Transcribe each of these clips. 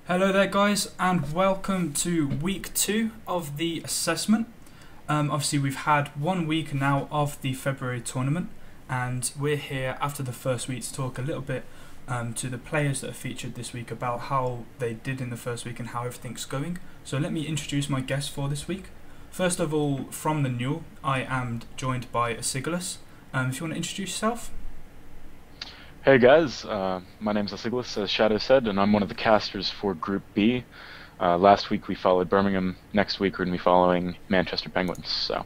Hello there guys and welcome to week 2 of the assessment. Obviously we've had 1 week now of the February tournament and we're here after the first week to talk a little bit to the players that are featured this week about how they did in the first week and how everything's going. So let me introduce my guests for this week. First of all, from the Newell, I am joined by Asigulus. If you want to introduce yourself. Hey guys, my name's Asigulus, as Shadow said, and I'm one of the casters for Group B. Last week we followed Birmingham, next week we're going to be following Manchester Penguins, so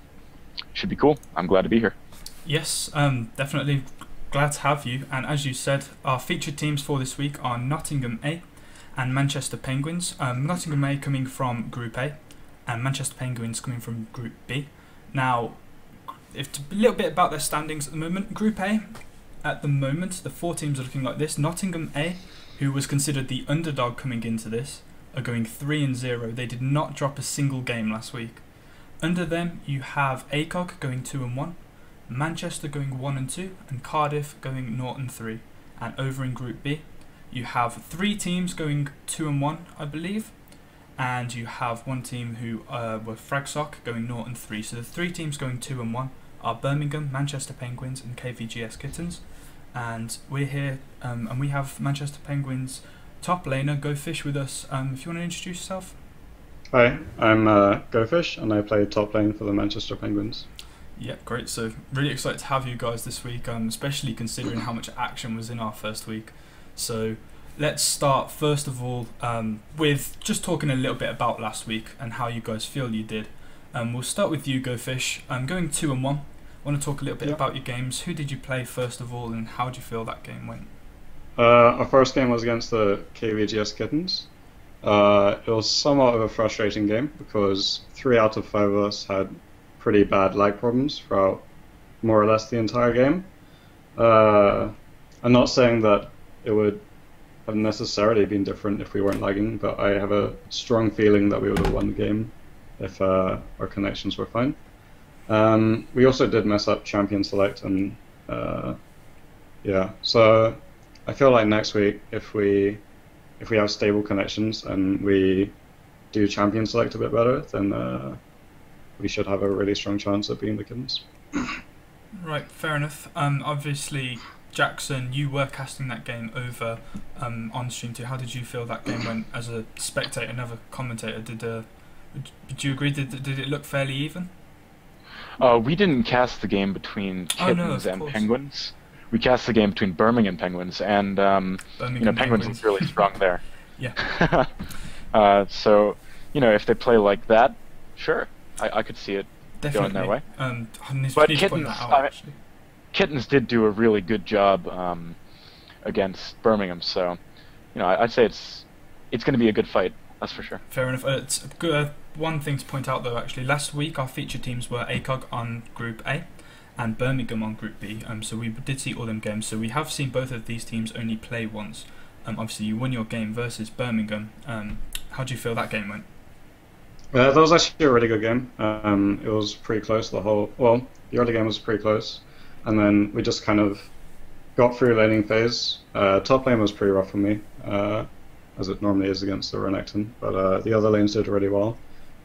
should be cool. I'm glad to be here. Yes, definitely glad to have you, and as you said, our featured teams for this week are Nottingham A and Manchester Penguins. Nottingham A coming from Group A and Manchester Penguins coming from Group B. Now, a little bbit about their standings at the moment. Group A, at the moment, the 4 teams are looking like this. Nottingham A, who was considered the underdog coming into this, are going 3-0. They did not drop a single game last week. Under them, you have ACOG going 2-1, Manchester going 1-2, and Cardiff going 0-3. And over in Group B, you have 3 teams going 2-1, I believe, and you have 1 team who were Fragsock going 0-3. So the 3 teams going 2-1 are Birmingham, Manchester Penguins, and KVGS Kittens. And we're here, and we have Manchester Penguins top laner Go Fish with us. If you want to introduce yourself. Hi, I'm Go Fish, and I play top lane for the Manchester Penguins. Yeah, great. So really excited to have you guys this week, especially considering how much action was in our first week. So let's start first of all with just talking a little bit about last week and how you guys feel you did. We'll start with you, Go Fish. Going 2-1. I want to talk a little bit about your games. Who did you play first of all, and how did you feel that game went? Our first game was against the KVGS Kittens. It was somewhat of a frustrating game because 3 out of 5 of us had pretty bad lag problems throughout more or less the entire game. I'm not saying that it would have necessarily been different if we weren't lagging, but I have a strong feeling that we would have won the game if our connections were fine. We also did mess up champion select, and yeah, so I feel like next week if we have stable connections and we do champion select a bit better, then we should have a really strong chance of beating the Kittens. Right, fair enough. Obviously, Jackson, you were casting that game over on stream too. How did you feel that game went as a spectator, another commentator? Did you agree? Did it look fairly even? We didn't cast the game between Kittens and Penguins. We cast the game between Birmingham Penguins, and Penguins look really strong there. Yeah. So, if they play like that, sure, I could see it Definitely. going their way. But Kittens did do a really good job against Birmingham, so I'd say it's going to be a good fight. That's for sure. Fair enough. It's good. One thing to point out though, actually, last week our featured teams were ACOG on Group A and Birmingham on Group B. So we did see all them games. So we have seen both of these teams only play once. Obviously, you won your game versus Birmingham. How do you feel that game went? That was actually a really good game. It was pretty close. The early game was pretty close, and then we just kind of got through laning phase. Top lane was pretty rough for me, as it normally is against the Renekton, but the other lanes did really well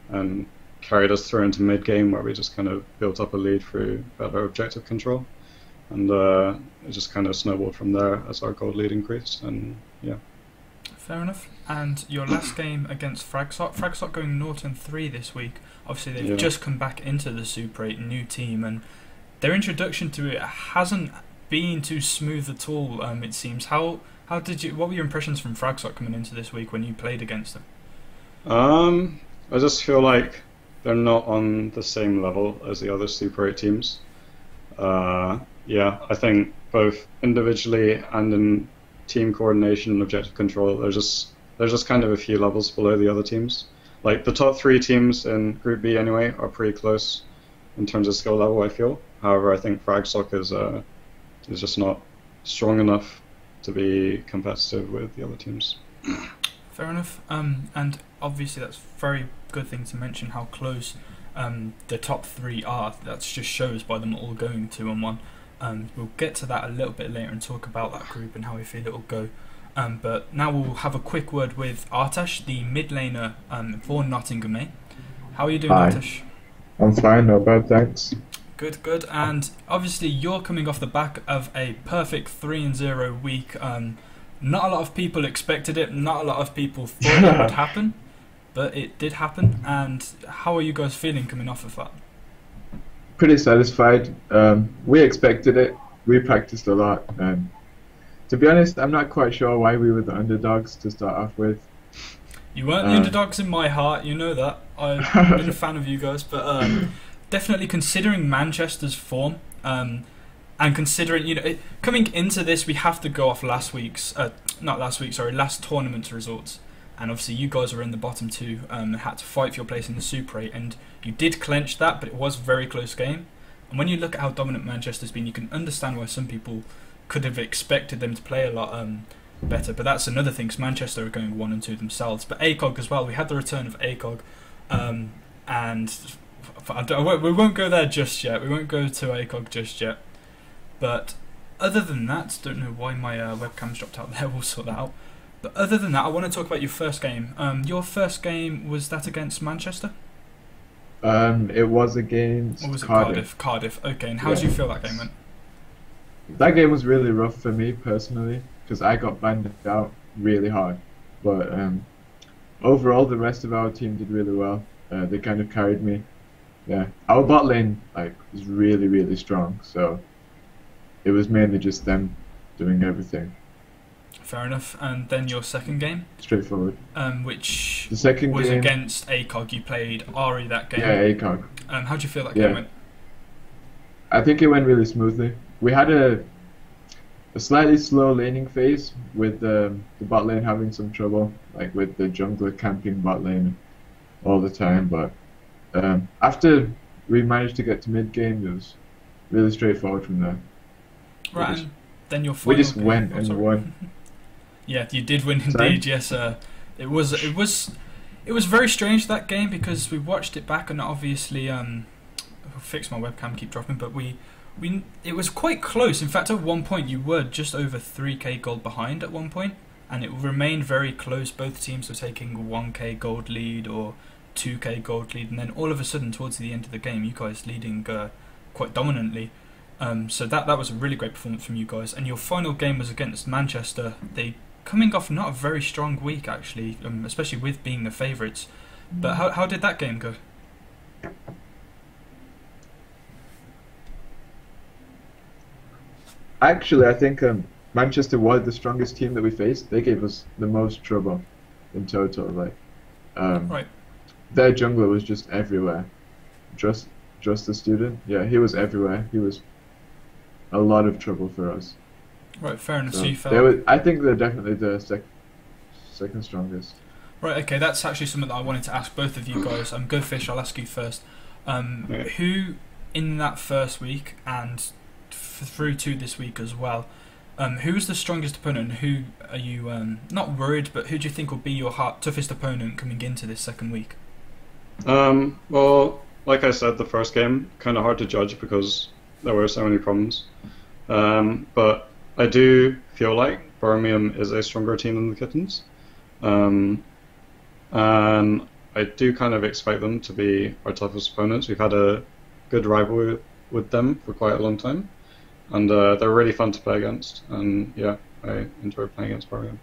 and carried us through into mid game where we just kind of built up a lead through better objective control, and it just kind of snowballed from there as our gold lead increased, and yeah. Fair enough. And your last game against Fragsock going 0-3 this week. Obviously they've just come back into the Super 8 new team, and their introduction to it hasn't been too smooth at all, it seems. What were your impressions from Fragsock coming into this week when you played against them? I just feel like they're not on the same level as the other Super 8 teams. Yeah, I think both individually and in team coordination and objective control, there's just kind of a few levels below the other teams. Like the top 3 teams in Group B anyway are pretty close in terms of skill level, I feel. However, I think Fragsock is just not strong enough to be competitive with the other teams. Fair enough. And obviously that's a very good thing to mention how close the top 3 are. That just shows by them all going 2-1. We'll get to that a little bit later and talk about that group and how we feel it will go. But now we'll have a quick word with Artesh, the mid laner for Nottingham, eh? How are you doing, Hi. Artesh? I'm fine, no bad, thanks. Good, good. And obviously you're coming off the back of a perfect 3-0 week. Not a lot of people expected it, not a lot of people thought it would happen, but it did happen. And how are you guys feeling coming off of that? Pretty satisfied. We expected it. We practiced a lot. And to be honest, I'm not quite sure why we were the underdogs to start off with. You weren't the underdogs in my heart, you know that. I've been a fan of you guys, but definitely considering Manchester's form, and considering, you know, coming into this, we have to go off last tournament's results. And obviously you guys were in the bottom two, had to fight for your place in the Super 8, and you did clench that, but it was a very close game. And when you look at how dominant Manchester's been, you can understand why some people could have expected them to play a lot better. But that's another thing, because Manchester are going 1-2 themselves. But ACOG as well, we had the return of ACOG, and we won't go there just yet. We won't go to ACOG just yet. But other than that, don't know why my webcam's dropped out there, we'll sort that out. But other than that, I want to talk about your first game. Your first game, was that against Manchester? It was against Or was it Cardiff. Cardiff, okay. And how did you feel that game went? That game was really rough for me personally, because I got banned out really hard. But overall, the rest of our team did really well. They kind of carried me. Yeah, our bot lane was really, really strong. So it was mainly just them doing everything. Fair enough. And then your second game, Straightforward. which The second was game against ACOG. You played Ari that game. Yeah, ACOG. How do you feel that Yeah. game went? I think it went really smoothly. We had a slightly slow laning phase with the bot lane having some trouble, like with the jungler camping bot lane all the time. But after we managed to get to mid game, it was really straightforward from there. Right, just- and then your We final just game. went Oh, and sorry. won. Yeah, you did win Sorry? indeed. Yes, it was very strange, that game, because we watched it back and obviously I'll fix my webcam, keep dropping, but it was quite close. In fact, at one point you were just over 3k gold behind at one point, and it remained very close. Both teams were taking 1k gold lead or 2k gold lead, and then all of a sudden towards the end of the game, you guys leading quite dominantly. So that was a really great performance from you guys. And your final game was against Manchester. They coming off not a very strong week actually, especially with being the favourites. But how did that game go? Actually, I think Manchester was the strongest team that we faced. They gave us the most trouble in total. Right. Their jungler was just everywhere. Just the student. Yeah, he was everywhere. He was a lot of trouble for us. Right, fair enough. So So you felt I think they're definitely the second strongest. right. Okay, that's actually something that I wanted to ask both of you guys. Go Fish. I'll ask you first. Yeah. Who in that first week and through to this week as well? Who was the strongest opponent? And who are you not worried, but who do you think will be your toughest opponent coming into this second week? Well, like I said, the first game, kind of hard to judge because there were so many problems. But I do feel like Birmingham is a stronger team than the Kittens. And I do kind of expect them to be our toughest opponents. We've had a good rivalry with them for quite a long time. And they're really fun to play against. And yeah, I enjoy playing against Birmingham.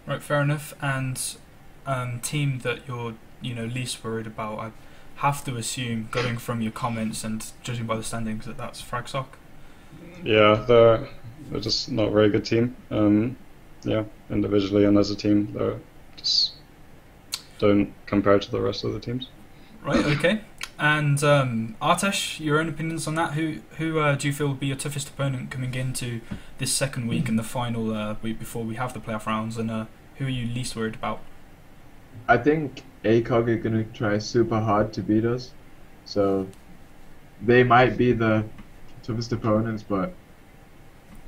Right, fair enough. And team that you're least worried about, I have to assume, going from your comments and judging by the standings, that's Fragsock. Yeah, they're just not a very good team. Yeah, individually and as a team, they just don't compare to the rest of the teams. Right, okay. And Artesh, your own opinions on that? Who do you feel will be your toughest opponent coming into this second week and the final week before we have the playoff rounds? And who are you least worried about? I think ACOG are going to try super hard to beat us. So they might be the toughest opponents, but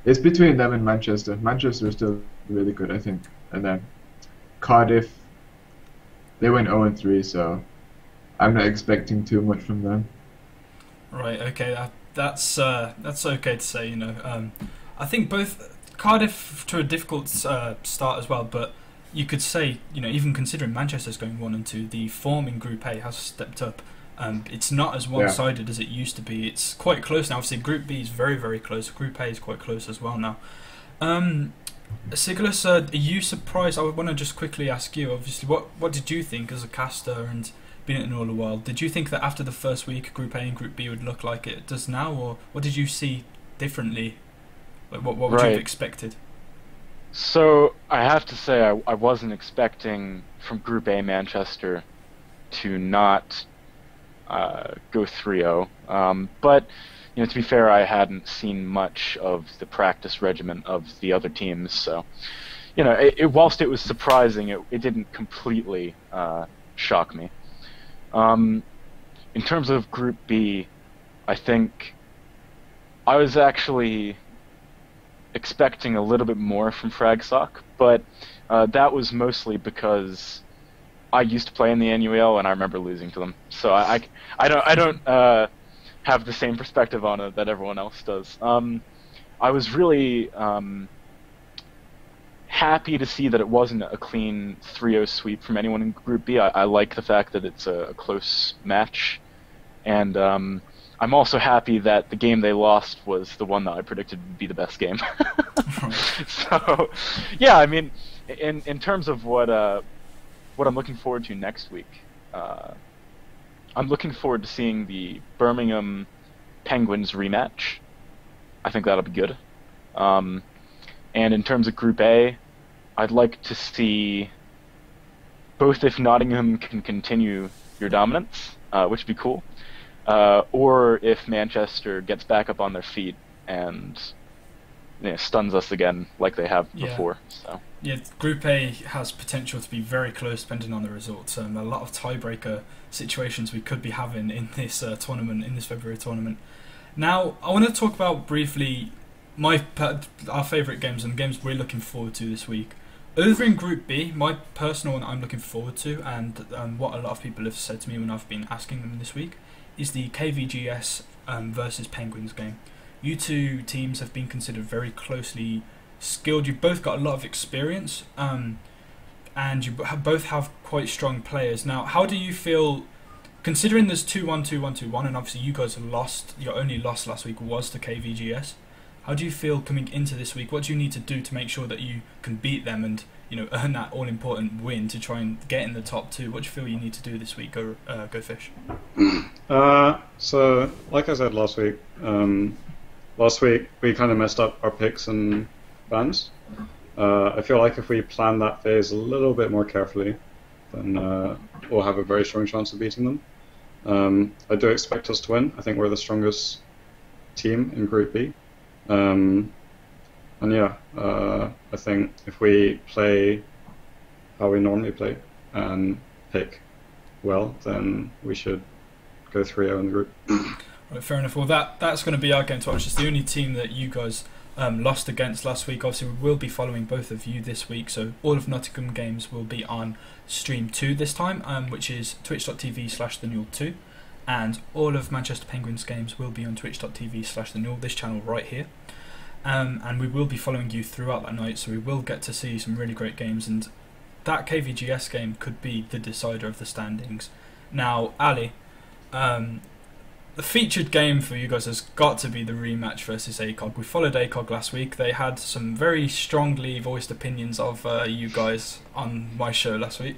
it's between them and Manchester. Manchester is still really good, I think. And then Cardiff, they went 0-3, so I'm not expecting too much from them. Right, okay, that's okay to say. I think both Cardiff to a difficult start as well, but you could say, even considering Manchester's going 1 and 2, the form in Group A has stepped up. It's not as one-sided as it used to be. It's quite close now. Obviously, Group B is very, very close. Group A is quite close as well now. Sigurlus, are you surprised? I want to just quickly ask you, obviously, what did you think as a caster and being in all the world? Did you think that after the first week, Group A and Group B would look like it does now, or what did you see differently? Like, what would you have expected? So, I have to say, I wasn't expecting from Group A Manchester to not go 3-0. But, to be fair, I hadn't seen much of the practice regimen of the other teams, so, whilst it was surprising, it didn't completely shock me. In terms of Group B, I think I was actually expecting a little bit more from Fragsock, but that was mostly because I used to play in the NUEL and I remember losing to them. So I don't have the same perspective on it that everyone else does. I was really happy to see that it wasn't a clean 3-0 sweep from anyone in Group B. I like the fact that it's a close match, and I'm also happy that the game they lost was the one that I predicted would be the best game. So, yeah, I mean, in terms of what I'm looking forward to next week, I'm looking forward to seeing the Birmingham Penguins rematch. I think that'll be good. And in terms of Group A, I'd like to see both if Nottingham can continue your dominance, which would be cool, or if Manchester gets back up on their feet and stuns us again like they have before. So. Yeah, Group A has potential to be very close depending on the results. A lot of tiebreaker situations we could be having in this tournament, in this February tournament. Now, I want to talk about briefly our favourite games and games we're looking forward to this week. Over in Group B, my personal one I'm looking forward to, and what a lot of people have said to me when I've been asking them this week, is the KVGS versus Penguins game. You two teams have been considered very closely skilled. You've both got a lot of experience, and you both have quite strong players. Now, how do you feel, considering there's 2-1, 2-1, 2-1, and obviously you guys have lost, your only loss last week was to KVGS. How do you feel coming into this week? What do you need to do to make sure that you can beat them and earn that all-important win to try and get in the top 2? What do you feel you need to do this week? Go Fish. So, like I said last week we kind of messed up our picks and bans. I feel like if we plan that phase a little bit more carefully, then we'll have a very strong chance of beating them. I do expect us to win. I think we're the strongest team in Group B. And yeah, I think if we play how we normally play and pick well, then we should go 3-0 in the group. Right, fair enough. Well, that's going to be our game to watch. It's the only team that you guys lost against last week. Obviously, we will be following both of you this week, so all of Nottingham games will be on Stream 2 this time, which is twitch.tv/thenewell2, and all of Manchester Penguins games will be on twitch.tv/thenewell, this channel right here. And we will be following you throughout that night, so we will get to see some really great games, and that KVGS game could be the decider of the standings. Now, Ali, the featured game for you guys has got to be the rematch versus ACOG. We followed ACOG last week. They had some very strongly voiced opinions of you guys on my show last week.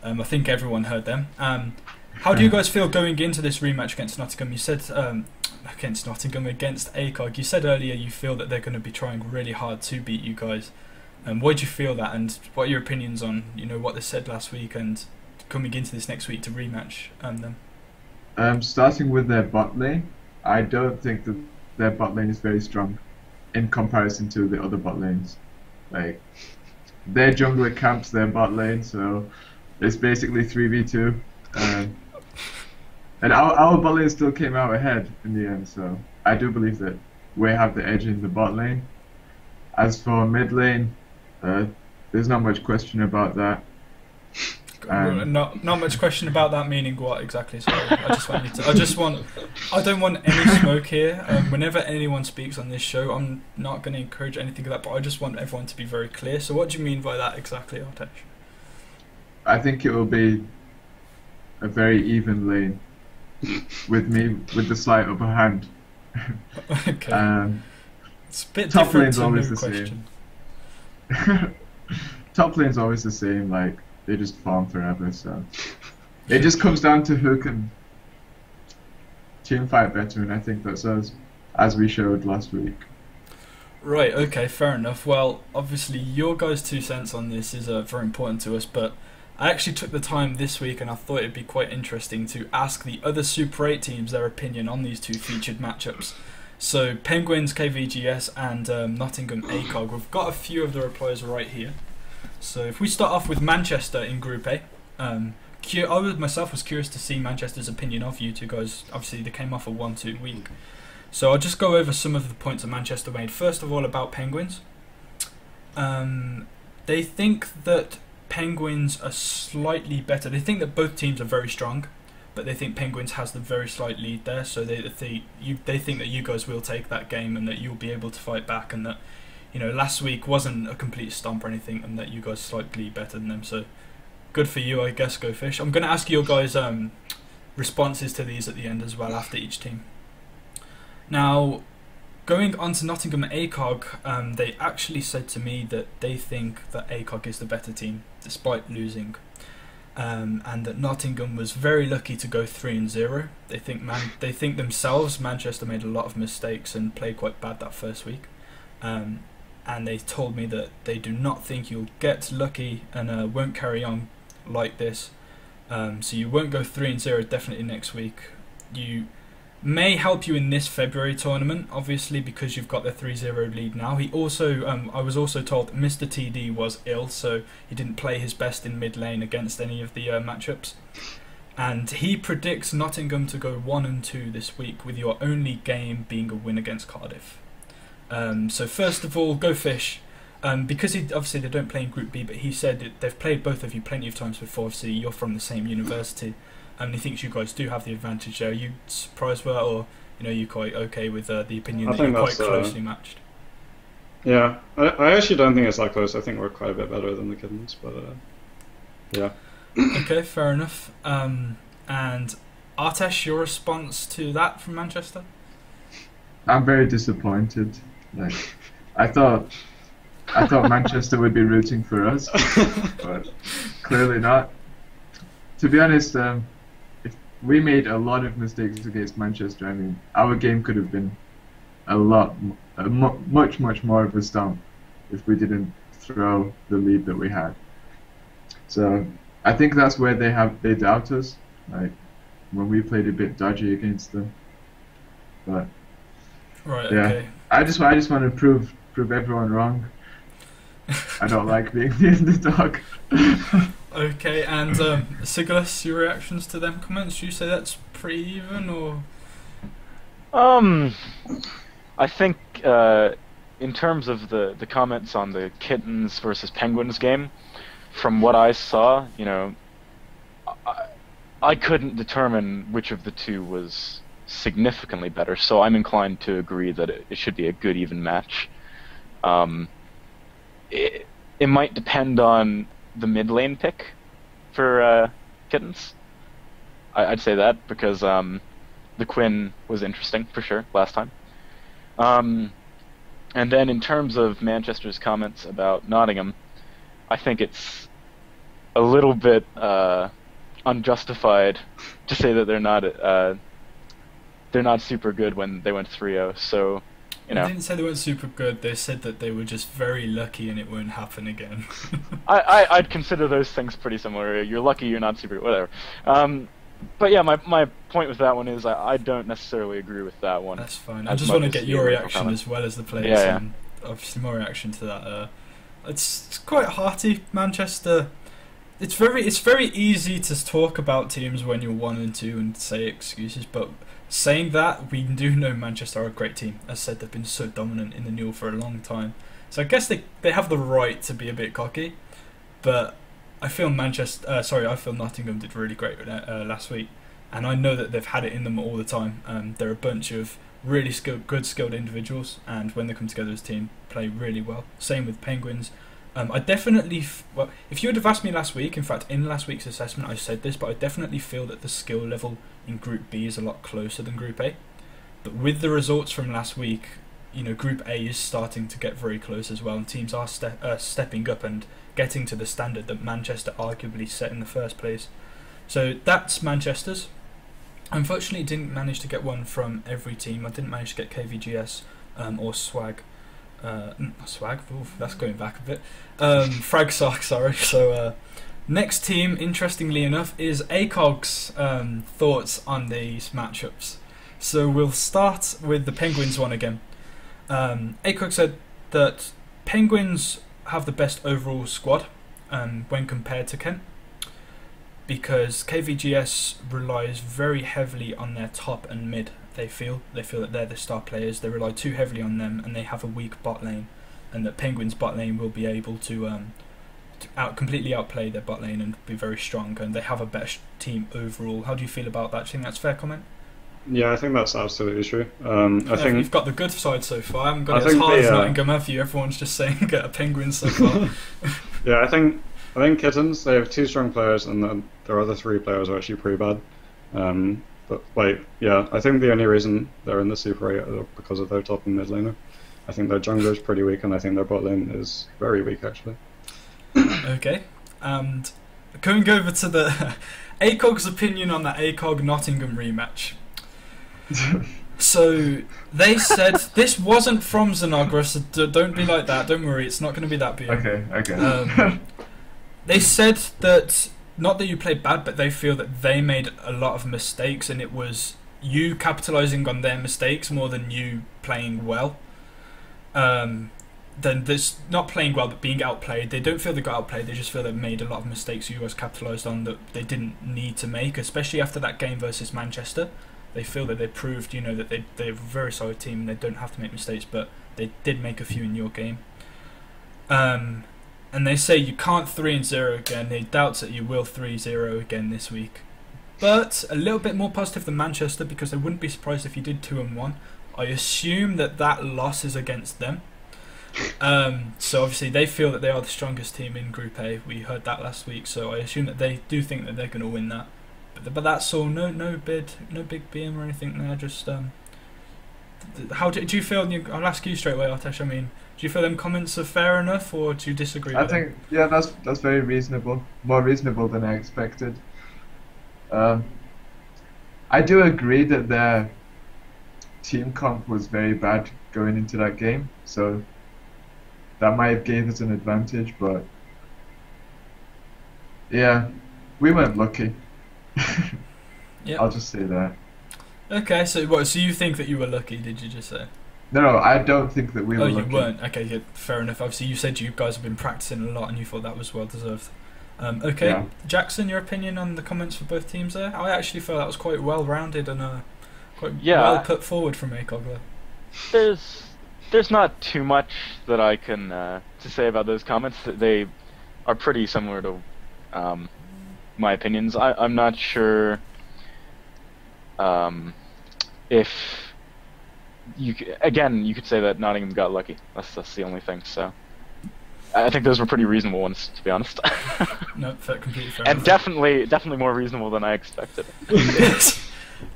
I think everyone heard them. How do you guys feel going into this rematch against Nottingham? You said against ACOG. You said earlier you feel that they're going to be trying really hard to beat you guys. Why do you feel that, and what are your opinions on what they said last week and coming into this next week to rematch them? Starting with their bot lane, I don't think that their bot lane is very strong in comparison to the other bot lanes. Like, their jungler camps their bot lane, so it's basically 3v2. And our bot lane still came out ahead in the end, so I do believe that we have the edge in the bot lane. As for mid lane, there's not much question about that. Not much question about that meaning what exactly. Sorry, I don't want any smoke here. Whenever anyone speaks on this show, I'm not going to encourage anything of that, but I just want everyone to be very clear. So what do you mean by that exactly, Artesh? I think it will be a very even lane with me with the slight upper hand. Okay. It's a bit Top different lane's to always no the question. same. Top lane's always the same, like, they just farm forever, so... It just comes down to who can team fight better, and I think that's us, as we showed last week. Right, okay, fair enough. Well, obviously your guys' 2 cents on this is very important to us, but I actually took the time this week and I thought it'd be quite interesting to ask the other Super 8 teams their opinion on these 2 featured matchups. So, Penguins, KVGS and Nottingham ACOG. We've got a few of the replies right here. So if we start off with Manchester in Group A, I myself was curious to see Manchester's opinion of you two guys. Obviously they came off a 1-2 week. So I'll just go over some of the points that Manchester made. First of all, about Penguins. They think that Penguins are slightly better. They think that both teams are very strong, but they think Penguins has the very slight lead there. So they think that you guys will take that game and that you'll be able to fight back, and that, you know, last week wasn't a complete stomp or anything, and that you guys are slightly better than them. So good for you, I guess. Go Fish. I'm going to ask your guys responses to these at the end as well, after each team. Now, going on to Nottingham ACOG, they actually said to me that they think that ACOG is the better team, despite losing. And that Nottingham was very lucky to go 3-0. They think themselves Manchester made a lot of mistakes and played quite bad that first week. And they told me that they do not think you'll get lucky and won't carry on like this. So you won't go 3-0 definitely next week. You may help you in this February tournament, obviously, because you've got the 3-0 lead now. He also, I was also told Mr. TD was ill, so he didn't play his best in mid lane against any of the matchups. And he predicts Nottingham to go 1-2 this week, with your only game being a win against Cardiff. So first of all, Go Fish. Because obviously they don't play in Group B, but he said they've played both of you plenty of times before, so you're from the same university. And he thinks you guys do have the advantage there. Are you surprised with that, or you quite okay with the opinion that you're quite closely matched? Yeah, I actually don't think it's that close. I think we're quite a bit better than the Kittens, but yeah. Okay, fair enough. And Artesh, your response to that from Manchester? I'm very disappointed. Like, I thought Manchester would be rooting for us, but clearly not. To be honest, if we made a lot of mistakes against Manchester. I mean, our game could have been much more of a stomp if we didn't throw the lead that we had. So I think that's where they doubt us, like when we played a bit dodgy against them. But right, yeah, okay. I just want to prove everyone wrong. I don't like being the underdog. Okay, and Sigurlas, your reactions to them comments? Do you say that's pretty even, or? I think in terms of the comments on the Kittens versus Penguins game, from what I saw, I couldn't determine which of the two was significantly better, so I'm inclined to agree that it should be a good even match. It might depend on the mid lane pick for Kittens. I'd say that, because the Quinn was interesting for sure last time. And then in terms of Manchester's comments about Nottingham, I think it's a little bit unjustified to say that they're not super good when they went 3-0. So, They didn't say they weren't super good. They said that they were just very lucky and it won't happen again. I'd consider those things pretty similar. You're lucky, you're not super, whatever. But yeah, my point with that one is I don't necessarily agree with that one. That's fine. I just want to get your reaction as well as the players, yeah. And obviously my reaction to that. It's quite hearty, Manchester. It's very easy to talk about teams when you're 1-2 and say excuses, but saying that, we do know Manchester are a great team. As said, they've been so dominant in the Newell for a long time. So I guess they have the right to be a bit cocky, but I feel I feel Nottingham did really great with it, last week, and I know that they've had it in them all the time. They're a bunch of really skilled individuals, and when they come together as a team, play really well. Same with Penguins. I definitely, well, if you would have asked me last week, in fact, in last week's assessment, I said this, but I definitely feel that the skill level in Group B is a lot closer than Group A. But with the results from last week, Group A is starting to get very close as well, and teams are stepping up and getting to the standard that Manchester arguably set in the first place. So that's Manchester's. Unfortunately, didn't manage to get one from every team. I didn't manage to get KVGS or Swag. Swag, oof, that's going back a bit. Fragsark, sorry. So next team, interestingly enough, is ACOG's thoughts on these matchups. So we'll start with the Penguins one again. ACOG said that Penguins have the best overall squad when compared to Kent, because KVGS relies very heavily on their top and mid. They feel that they're the star players. They rely too heavily on them, and they have a weak bot lane, and that Penguins bot lane will be able to completely outplay their bot lane and be very strong, and they have a better team overall. How do you feel about that? Do you think that's a fair comment? Yeah, I think that's absolutely true. I think you've got the good side so far. I haven't got it as hard as Nottingham, have you? Everyone's just saying get a Penguins so far. Yeah, I think Kittens, they have 2 strong players, and then their other 3 players are actually pretty bad. But I think the only reason they're in the Super 8 is because of their top and mid laner. I think their jungler is pretty weak, and I think their bot lane is very weak actually. Okay, and going over to the ACOG's opinion on the ACOG Nottingham rematch. So they said this wasn't from Zanagra, so don't be like that. Don't worry, it's not going to be that big. Okay. They said that, not that you played bad, but they feel that they made a lot of mistakes, and it was you capitalizing on their mistakes more than you playing well. Then there's not playing well, but being outplayed. They don't feel they got outplayed. They just feel they made a lot of mistakes you guys capitalized on that they didn't need to make, especially after that game versus Manchester. They feel that they proved, that they're a very solid team and they don't have to make mistakes, but they did make a few in your game. And they say you can't 3-0 again. They doubt that you will 3-0 again this week. But a little bit more positive than Manchester, because they wouldn't be surprised if you did 2-1. I assume that loss is against them. So obviously they feel that they are the strongest team in Group A. We heard that last week, so I assume that they do think that they're going to win that. But that's all. No big BM or anything there. Just how do you feel? I'll ask you straight away, Artesh. I mean, do you feel them comments are fair enough, or do you disagree? I think that's very reasonable. More reasonable than I expected. I do agree that their team comp was very bad going into that game, so that might have gave us an advantage. But yeah, we weren't lucky. Yep. I'll just say that. Okay, so what? So you think that you were lucky? Did you just say? No, I don't think that we were lucky. Oh, you weren't. Okay, yeah, fair enough. Obviously, you said you guys have been practicing a lot, and you thought that was well deserved. Okay, yeah. Jackson, your opinion on the comments for both teams there? I actually felt that was quite well rounded and quite well put forward from ACOG there. There's not too much that I can to say about those comments. They are pretty similar to my opinions. I'm not sure if you could say that Nottingham got lucky. That's the only thing. So I think those were pretty reasonable ones, to be honest. No, completely fair. And definitely more reasonable than I expected.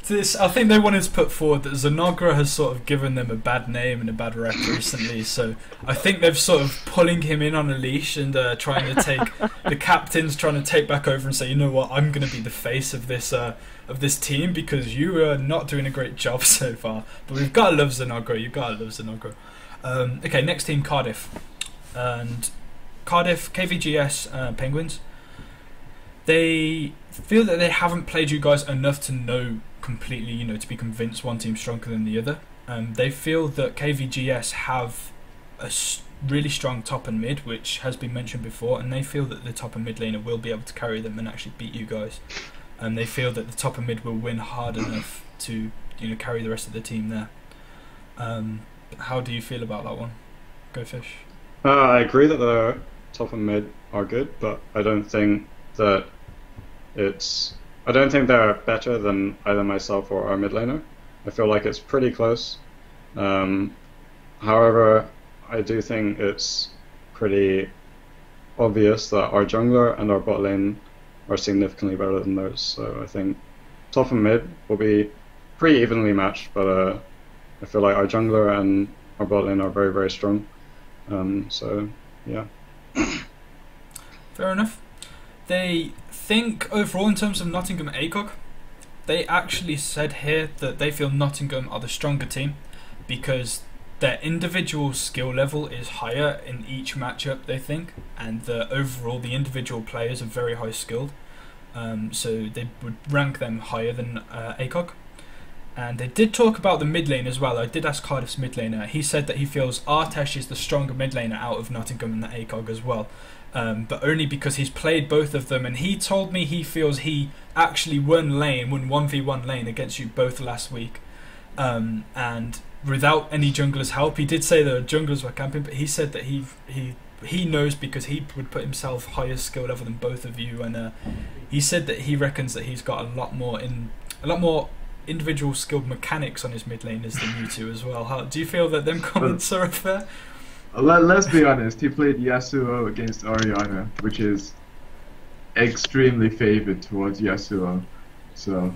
I think they wanted to put forward that Zanagra has sort of given them a bad name and a bad rep recently, so I think they've sort of pulling him in on a leash and trying to take the captain's trying to take back over and say, you know what, I'm going to be the face of this team because you are not doing a great job so far. But we've got to love Zanagra. You've got to love Zanagra. Okay, next team, Cardiff, and Cardiff KVGS Penguins. They feel that they haven't played you guys enough to know completely, to be convinced one team's stronger than the other. They feel that KVGS have a really strong top and mid, which has been mentioned before, and they feel that the top and mid laner will be able to carry them and actually beat you guys. And they feel that the top and mid will win hard enough to carry the rest of the team there. How do you feel about that one? Go Fish. I agree that top and mid are good, but I don't think that it's. I don't think they're better than either myself or our mid laner. I feel like it's pretty close. However, I do think it's pretty obvious that our jungler and our bot lane are significantly better than theirs. So I think top and mid will be pretty evenly matched, but I feel like our jungler and our bot lane are very, very strong. So yeah. Fair enough. They think overall in terms of Nottingham ACOG, they actually said here that they feel Nottingham are the stronger team because their individual skill level is higher in each matchup, they think, and overall the individual players are very high skilled, so they would rank them higher than ACOG. And they did talk about the mid lane as well. I did ask Cardiff's mid laner. He said that he feels Artesh is the stronger mid laner out of Nottingham and the ACOG as well, but only because he's played both of them, and he told me he feels he actually won 1v1 lane against you both last week, and without any jungler's help. He did say the junglers were camping, but he said that he knows because he would put himself higher skill level than both of you, and he said that he reckons that he's got a lot more individual skilled mechanics on his mid laners than you two as well. How do you feel that them comments are fair? Let's be honest, he played Yasuo against Orianna, which is extremely favoured towards Yasuo, so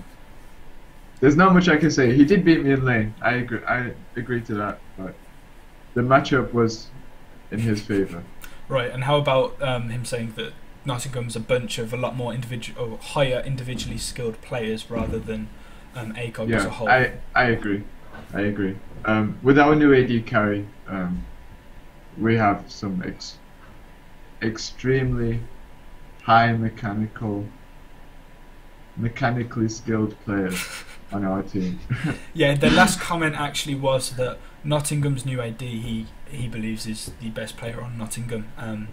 there's not much I can say. He did beat me in lane, I agree to that, but the matchup was in his favour. Right, and how about him saying that Nottingham's a bunch of a lot more higher individually skilled players rather than ACOG as a whole? I agree. With our new AD carry, we have some extremely high mechanically skilled players on our team. Yeah, the last comment actually was that Nottingham's new AD he believes is the best player on Nottingham, and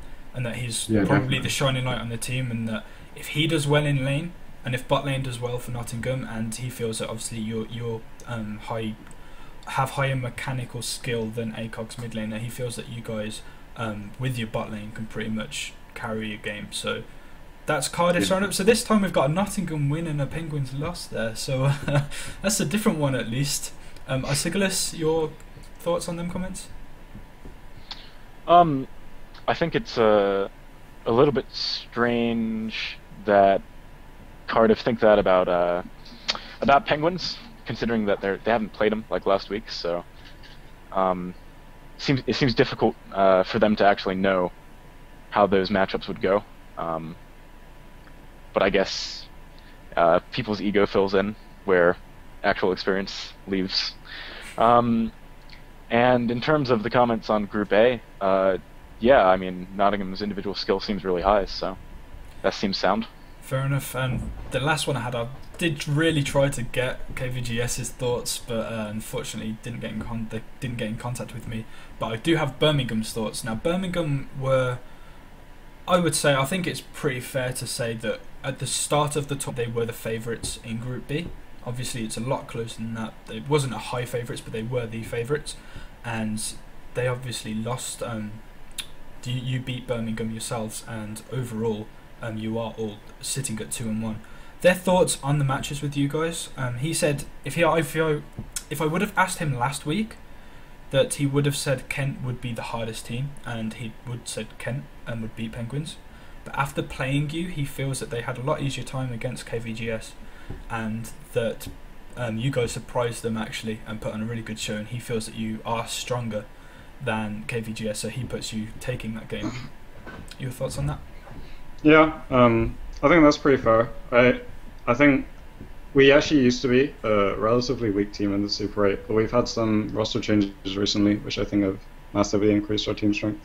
that he's probably definitely the shining light on the team, and that if he does well in lane and if bot lane does well for Nottingham, and he feels that obviously you're have higher mechanical skill than ACOG's mid lane, that he feels that you guys with your bot lane can pretty much carry a game. So that's Cardiff's roundup. So this time we've got a Nottingham win and a Penguins loss there, so that's a different one at least. Arsigelis, your thoughts on them comments? I think it's a little bit strange that Cardiff think that about Penguins, considering that they haven't played them like last week. So it seems difficult for them to actually know how those matchups would go. But I guess people's ego fills in where actual experience leaves. And in terms of the comments on Group A, yeah, I mean, Nottingham's individual skill seems really high, so that seems sound. Fair enough. And the last one I did really try to get KVGS's thoughts, but unfortunately they didn't get in contact with me. But I do have Birmingham's thoughts. Now, Birmingham were, I think it's pretty fair to say that at the start of the tour they were the favourites in Group B. Obviously it's a lot closer than that. It wasn't a high favourites, but they were the favourites, and they obviously lost. You beat Birmingham yourselves, and overall you are all sitting at 2-1. Their thoughts on the matches with you guys. He said if I would have asked him last week, that he would have said Kent would be the hardest team, and he would said Kent would beat Penguins. But after playing you, he feels that they had a lot easier time against KVGS, and that you guys surprised them actually and put on a really good show, and he feels that you are stronger than KVGS, so he puts you taking that game. Your thoughts on that? Yeah, I think that's pretty fair. I think we actually used to be a relatively weak team in the Super 8, but we've had some roster changes recently, which I think have massively increased our team strength.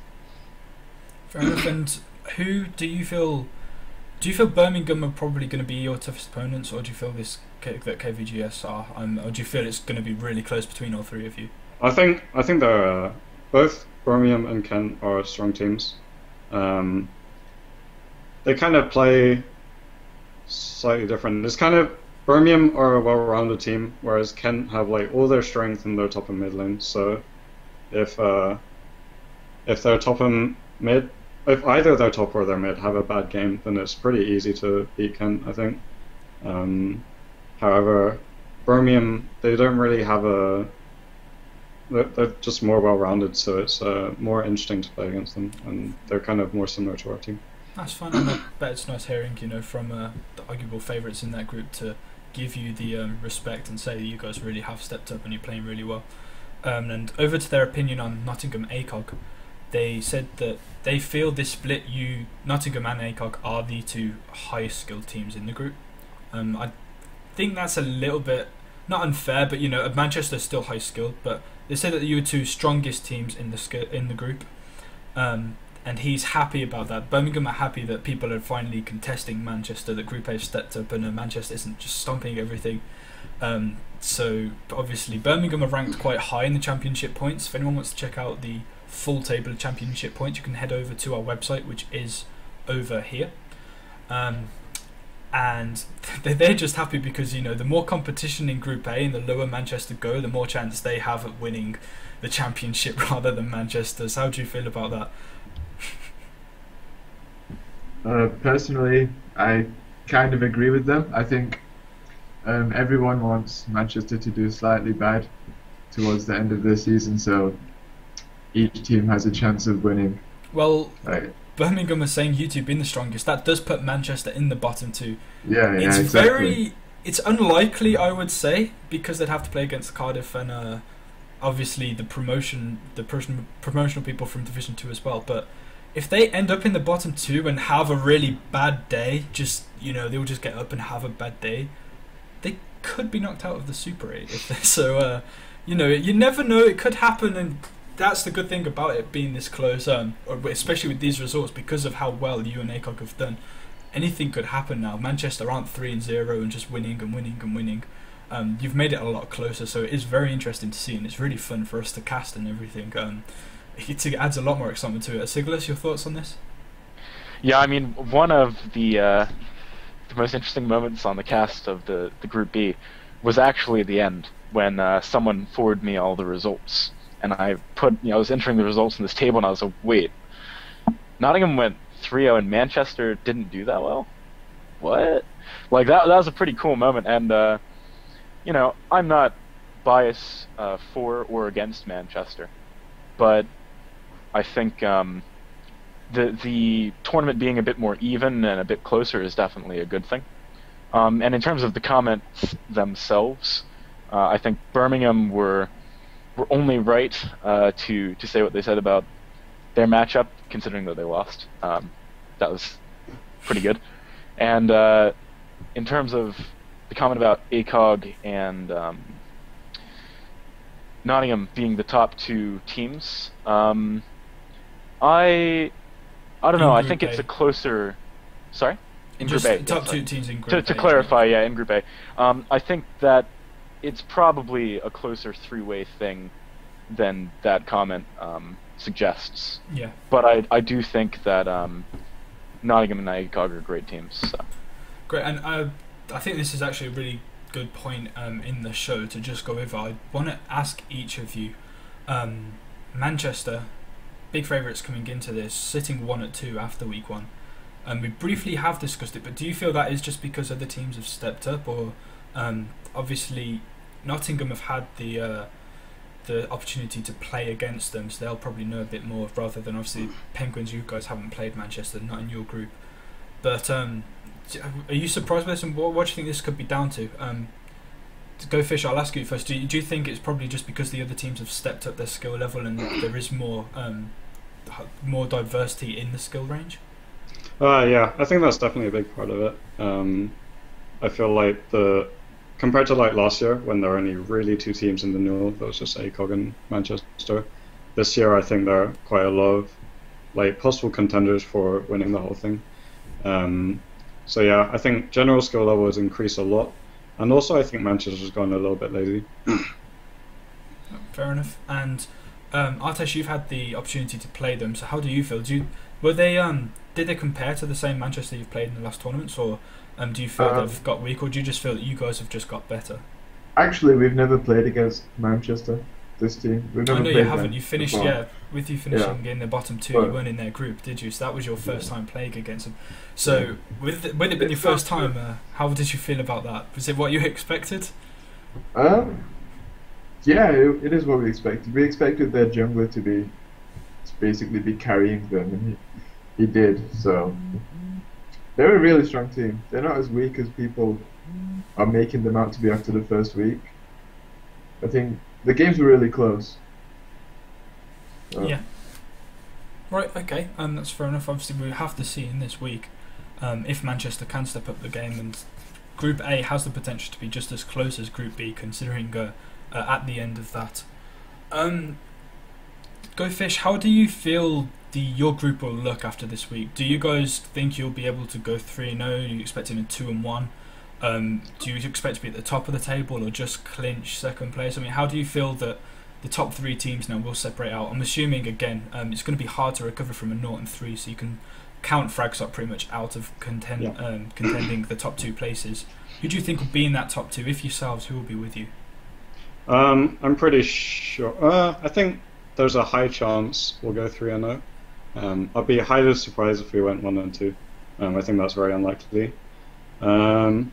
Fair enough. And who do you feel Birmingham are probably going to be your toughest opponents, or do you feel that KVGS are, or do you feel it's going to be really close between all three of you? I think they're both Birmingham and Kent are strong teams. They kind of play slightly different. It's kind of Birmingham are a well-rounded team, whereas Kent have like all their strength in their top and mid lane. So if they're top and mid, if either their top or their mid have a bad game, then it's pretty easy to beat Kent, I think. However, Birmingham, they don't really have a. They're just more well-rounded, so it's more interesting to play against them, and they're kind of more similar to our team. That's fun, and I bet it's nice hearing, from the arguable favourites in that group to give you the respect and say that you guys really have stepped up and you're playing really well. And over to their opinion on Nottingham ACOG, they said that they feel this split, Nottingham and ACOG are the two highest skilled teams in the group. I think that's a little bit not unfair, but Manchester's still high skilled, but they say that you were two strongest teams in the group, and he's happy about that. Birmingham are happy that people are finally contesting Manchester, that Group A stepped up and Manchester isn't just stomping everything. So obviously Birmingham are ranked quite high in the championship points. If anyone wants to check out the full table of championship points, you can head over to our website, which is over here. And they're just happy because the more competition in Group A and the lower Manchester go, the more chance they have at winning the championship rather than Manchester. So how do you feel about that? Personally, I kind of agree with them. I think everyone wants Manchester to do slightly bad towards the end of the season, so each team has a chance of winning. Well, Birmingham are saying you two being the strongest. That does put Manchester in the bottom two. Yeah, exactly. It's unlikely, I would say, because they'd have to play against Cardiff and obviously the promotional people from Division 2 as well. But if they end up in the bottom two and have a really bad day, they'll just get up and have a bad day, they could be knocked out of the Super 8. So, you never know. It could happen, and that's the good thing about it being this close, especially with these results, because of how well you and ACOG have done. Anything could happen now. Manchester aren't 3-0 and just winning and winning and winning. You've made it a lot closer, so it is very interesting to see, and it's really fun for us to cast and everything. It adds a lot more excitement to it. Sigurlas, your thoughts on this? Yeah, I mean, one of the most interesting moments on the cast of the Group B was actually at the end when someone forwarded me all the results, and I was entering the results in this table, and I was like, wait, Nottingham went 3-0 and Manchester didn't do that well? What? Like that was a pretty cool moment, and I'm not biased for or against Manchester, but I think the tournament being a bit more even and a bit closer is definitely a good thing. And in terms of the comments themselves, I think Birmingham were only right to say what they said about their matchup, considering that they lost. That was pretty good. And in terms of the comment about ACOG and Nottingham being the top two teams, I don't know. I think it's a closer. Sorry, in Group A. Top two teams in Group A. To clarify, yeah, in Group A. I think that it's probably a closer three-way thing than that comment suggests. Yeah. But I do think that Nottingham and ACOG are great teams. So. Great, and I think this is actually a really good point in the show to just go over. I want to ask each of you, Manchester, big favourites coming into this, sitting 1-2 after week 1. We briefly have discussed it, but do you feel that is just because other teams have stepped up, or obviously Nottingham have had the opportunity to play against them, so they'll probably know a bit more, rather than obviously Penguins, you guys haven't played Manchester, not in your group. But are you surprised by this, and what do you think this could be down to? Go Fish, I'll ask you first. Do you think it's probably just because the other teams have stepped up their skill level and there is more diversity in the skill range? Yeah, I think that's definitely a big part of it. I feel like compared to like last year when there were only really two teams in the Newell, that was just ACOG and Manchester. This year I think there are quite a lot of like possible contenders for winning the whole thing. So yeah, I think general skill level has increased a lot, and also I think Manchester's gone a little bit lazy. Fair enough. And Artesh, you've had the opportunity to play them, so how do you feel? Did they compare to the same Manchester you've played in the last tournaments, or do you feel they've got weak, or do you just feel that you guys have just got better? Actually, we've never played against Manchester, this team. We've I never know you played haven't. them You finished, before. yeah, with you finishing in the bottom two, you weren't in their group, did you? So that was your first time playing against them. So with it being your first time, how did you feel about that? Was it what you expected? Yeah, it is what we expected. We expected their jungler to basically be carrying them, and he did. So they're a really strong team. They're not as weak as people are making them out to be after the first week. I think the games were really close. Yeah. Right, okay, that's fair enough. Obviously, we have to see in this week if Manchester can step up the game, and Group A has the potential to be just as close as Group B, considering at the end of that. Go Fish, how do you feel your group will look after this week? Do you guys think you'll be able to go 3-0? Are you expecting a 2-1? Do you expect to be at the top of the table or just clinch second place? I mean, how do you feel that the top 3 teams now will separate out? I'm assuming, again, it's going to be hard to recover from a 0-3, so you can count Fragsock pretty much out of contending the top 2 places. Who do you think will be in that top 2? If yourselves, who will be with you? I'm pretty sure. I think there's a high chance we'll go 3-0. I'd be highly surprised if we went 1-2. I think that's very unlikely. And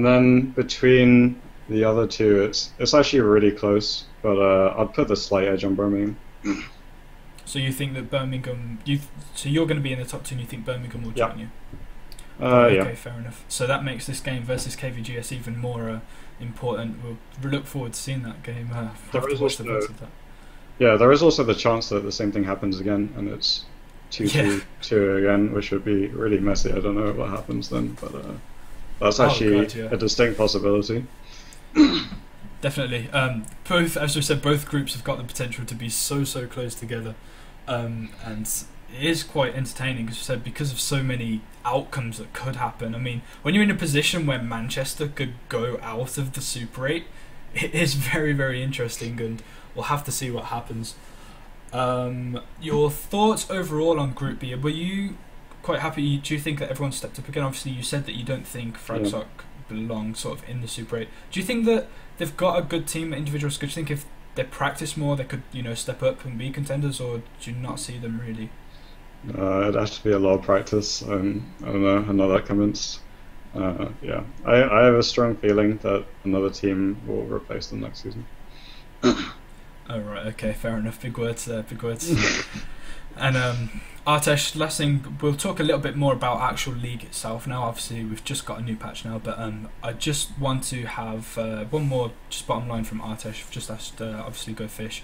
then between the other two, it's actually really close, but I'd put the slight edge on Birmingham. So you think that Birmingham, so you're going to be in the top 2 and you think Birmingham will join you? Okay, fair enough. So that makes this game versus KVGS even more important. We'll look forward to seeing that game. There is also the chance that the same thing happens again, and it's 2-2 again, which would be really messy. I don't know what happens then, but that's actually a distinct possibility. Definitely. Both, as we said, both groups have got the potential to be so close together, and it is quite entertaining, as you said, because of so many outcomes that could happen. I mean, when you're in a position where Manchester could go out of the Super 8, it is very interesting, and we'll have to see what happens. Your thoughts overall on Group B? Were you quite happy? Do you think that everyone stepped up again? Obviously, you said that you don't think Fragsock belong sort of in the Super 8. Do you think that they've got a good team, individual skills? Do you think if they practice more, they could, step up and be contenders, or do you not see them really? It'd have to be a lot of practice. I don't know. I'm not that convinced. I have a strong feeling that another team will replace them next season. Oh, right, okay, fair enough. Big words there, big words. And Artesh, last thing, we'll talk a little bit more about actual league itself now. Obviously, we've just got a new patch now, but I just want to have one more just bottom line from Artesh. I've just asked, obviously, Go Fish.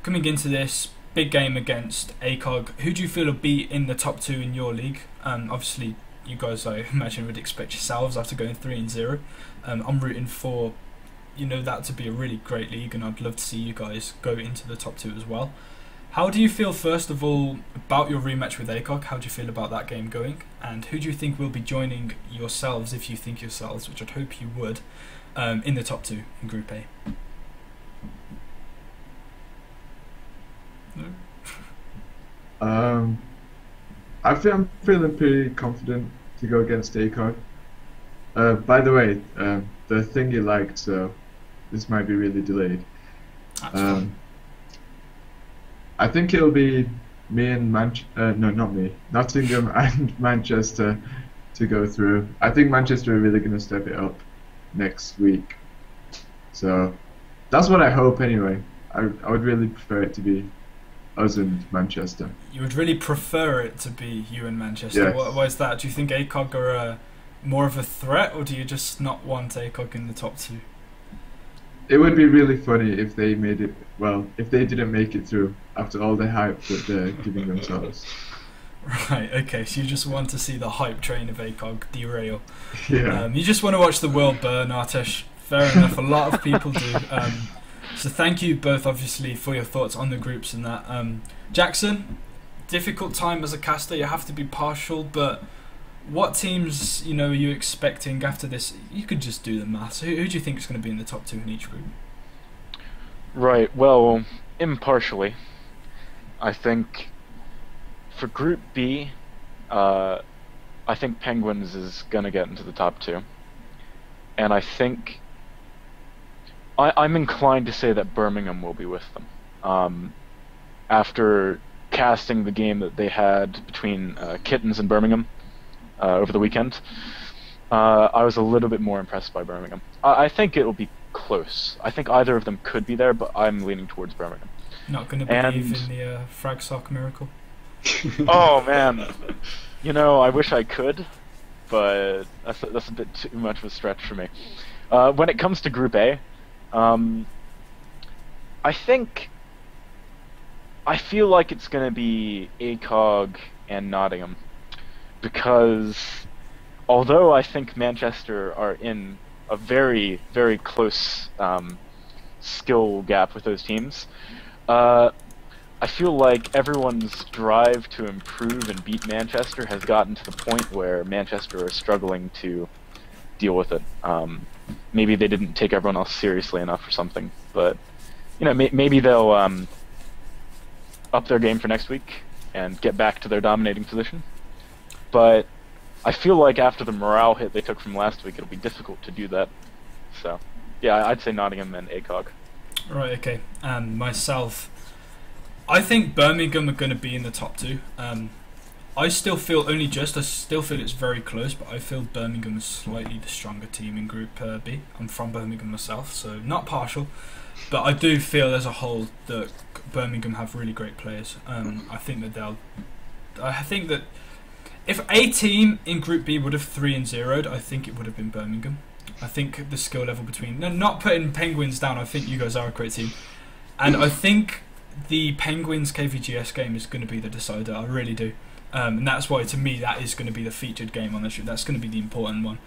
Coming into this big game against ACOG, who do you feel will be in the top 2 in your league? Obviously, you guys, I imagine, would expect yourselves after going 3-0. I'm rooting for that to be a really great league, and I'd love to see you guys go into the top 2 as well. How do you feel, first of all, about your rematch with ACOG? How do you feel about that game going? And who do you think will be joining yourselves, if you think yourselves, which I'd hope you would, in the top 2 in Group A? No? I'm feeling pretty confident to go against ACOG. By the way, the thing you liked, so this might be really delayed. I think it'll be me and Nottingham and Manchester to go through. I think Manchester are really going to step it up next week. So that's what I hope anyway. I would really prefer it to be us and Manchester. You would really prefer it to be you and Manchester? Yes. Why is that? Do you think ACOG are more of a threat, or do you just not want ACOG in the top 2? It would be really funny if they made it. Well, if they didn't make it through after all the hype that they're giving themselves. Right. Okay. So you just want to see the hype train of ACOG derail. Yeah. You just want to watch the world burn, Artesh. Fair enough. A lot of people do. So thank you both, obviously, for your thoughts on the groups and that. Jackson, difficult time as a caster. You have to be partial, but what teams, are you expecting after this? You could just do the maths. Who do you think is going to be in the top 2 in each group? Right, well, impartially, I think for Group B, I think Penguins is going to get into the top 2. And I think I'm inclined to say that Birmingham will be with them. After casting the game that they had between Kittens and Birmingham over the weekend, I was a little bit more impressed by Birmingham. I think it'll be close. I think either of them could be there, but I'm leaning towards Birmingham. Not going to believe in the Frag Sock miracle? Oh, man. You know, I wish I could, but that's a bit too much of a stretch for me. When it comes to Group A, I feel like it's going to be ACOG and Nottingham, because although I think Manchester are in a very, very close skill gap with those teams, I feel like everyone's drive to improve and beat Manchester has gotten to the point where Manchester are struggling to deal with it. Maybe they didn't take everyone else seriously enough or something, but you know, maybe they'll up their game for next week and get back to their dominating position. But I feel like after the morale hit they took from last week, it'll be difficult to do that. So, yeah, I'd say Nottingham and ACOG. Right, okay. And myself, I think Birmingham are going to be in the top two. I still feel it's very close, but I feel Birmingham is slightly the stronger team in Group B. I'm from Birmingham myself, so not partial, but I do feel as a whole that Birmingham have really great players. I think that if a team in Group B would have 3-0'd, I think it would have been Birmingham. I think the skill level between... No, not putting Penguins down, I think you guys are a great team. And I think the Penguins KVGS game is going to be the decider, I really do. And that's why, to me, that is going to be the featured game on the show. That's going to be the important one.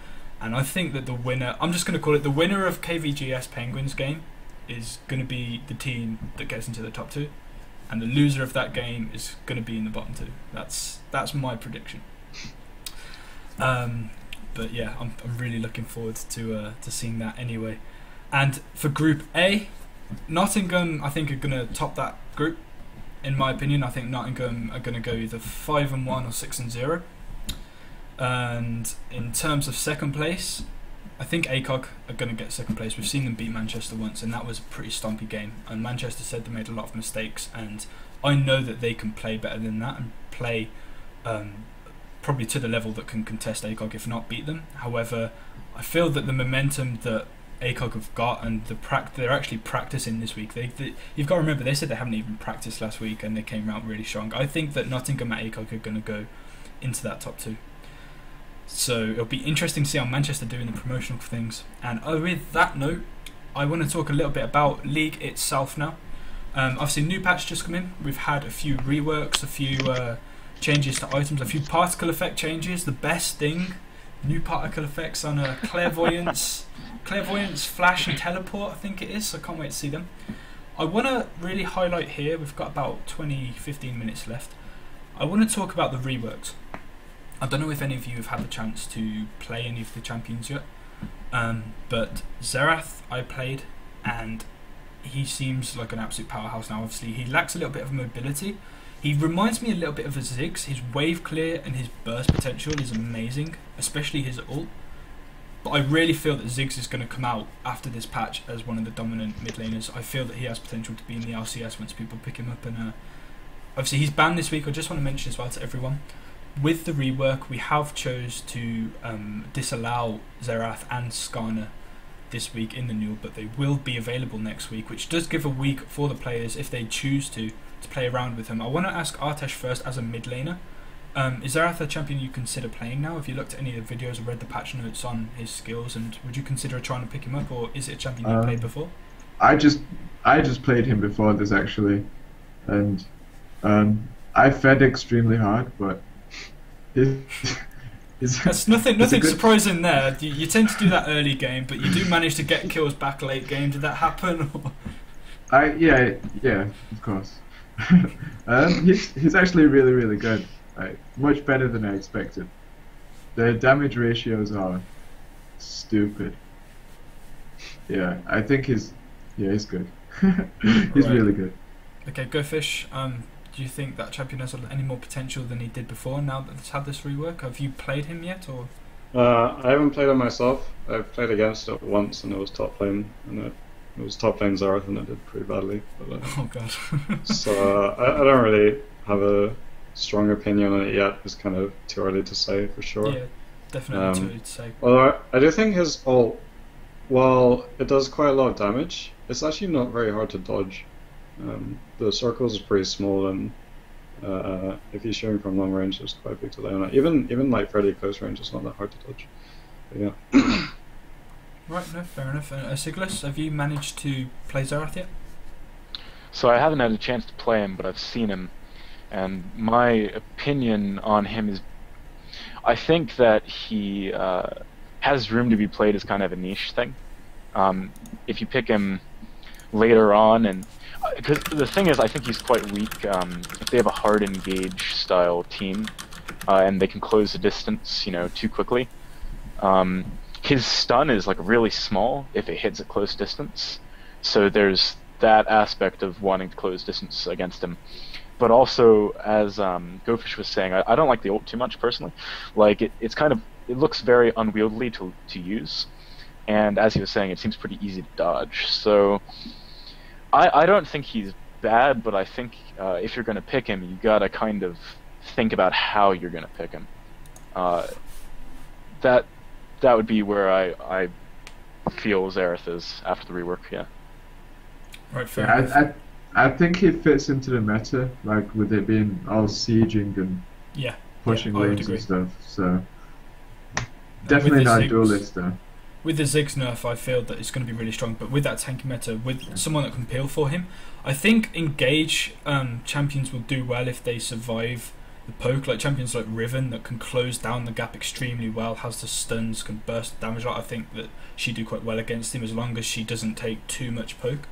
And I think that the winner... I'm just going to call it the winner of KVGS Penguins game is going to be the team that gets into the top two. And the loser of that game is going to be in the bottom two. That's my prediction. But yeah, I'm really looking forward to seeing that anyway. And for Group A, Nottingham, I think, are going to top that group. In my opinion, I think Nottingham are going to go either 5-1 or 6-0. And in terms of second place, I think ACOG are going to get second place. We've seen them beat Manchester once, and that was a pretty stompy game. And Manchester said they made a lot of mistakes, and I know that they can play better than that and play probably to the level that can contest ACOG, if not beat them. However, I feel that the momentum that ACOG have got and they're actually practicing this week. You've got to remember, they said they haven't even practiced last week and they came out really strong. I think that Nottingham and ACOG are going to go into that top two. So it'll be interesting to see how Manchester do in the promotional things. And with that note, I want to talk a little bit about League itself now. Obviously, new patch just come in. We've had a few reworks, a few changes to items, a few particle effect changes. The best thing, new particle effects on Clairvoyance, Flash and Teleport, I think it is. So I can't wait to see them. I want to really highlight here, we've got about 20-15 minutes left. I want to talk about the reworks. I don't know if any of you have had the chance to play any of the champions yet, but Xerath I played, and he seems like an absolute powerhouse now. Obviously, he lacks a little bit of mobility. He reminds me a little bit of a Ziggs. His wave clear and his burst potential is amazing, especially his ult. But I really feel that Ziggs is going to come out after this patch as one of the dominant mid laners. I feel that he has potential to be in the LCS once people pick him up. And obviously he's banned this week. I just want to mention as well to everyone, with the rework, we have chose to disallow Xerath and Skarner this week in the new, but they will be available next week, which does give a week for the players if they choose to play around with him. I want to ask Artesh first, as a mid laner, is Xerath a champion you consider playing now? Have you looked at any of the videos or read the patch notes on his skills, and would you consider trying to pick him up, or is it a champion you played before? I just played him before this actually, and I fed extremely hard, but That's nothing surprising there. You tend to do that early game, but you do manage to get kills back late game. Did that happen? Yeah, of course. He's actually really, really good. Like, much better than I expected. The damage ratios are stupid. Yeah, I think he's good. He's really good. Okay, Go Fish. Do you think that champion has any more potential than he did before now that it's had this rework? Have you played him yet, or? I haven't played him myself. I've played against it once and it was top lane, and It was top lane Xerath and it did pretty badly. But, Oh god. so I don't really have a strong opinion on it yet. It's kind of too early to say for sure. Yeah, definitely too early to say. Although I do think his ult, while it does quite a lot of damage, it's actually not very hard to dodge. The circles are pretty small, and if you're shooting from long range, it's quite big to lay on it. Even like fairly close range, it's not that hard to dodge. But yeah. Right, no, fair enough. Siglis, have you managed to play Xerath yet? So I haven't had a chance to play him, but I've seen him, and my opinion on him is, I think that he has room to be played as kind of a niche thing. If you pick him later on, and because the thing is, I think he's quite weak. If they have a hard engage style team, and they can close the distance, too quickly. His stun is like really small if it hits at close distance, so there's that aspect of wanting to close distance against him. But also, as GoFish was saying, I don't like the ult too much personally. Like it looks very unwieldy to use, and as he was saying, it seems pretty easy to dodge. So I don't think he's bad, but I think if you're going to pick him, you gotta kind of think about how you're going to pick him. That would be where I feel Xerath is after the rework. Yeah. Right. Fair enough. I think he fits into the meta, like with it being all sieging and pushing lanes and stuff. So definitely not a duelist though. With the Ziggs nerf, I feel that it's going to be really strong, but with that tanky meta, with someone that can peel for him, I think engage champions will do well if they survive the poke. Like champions like Riven that can close down the gap extremely well, has the stuns, can burst damage. I think that she do quite well against him as long as she doesn't take too much poke.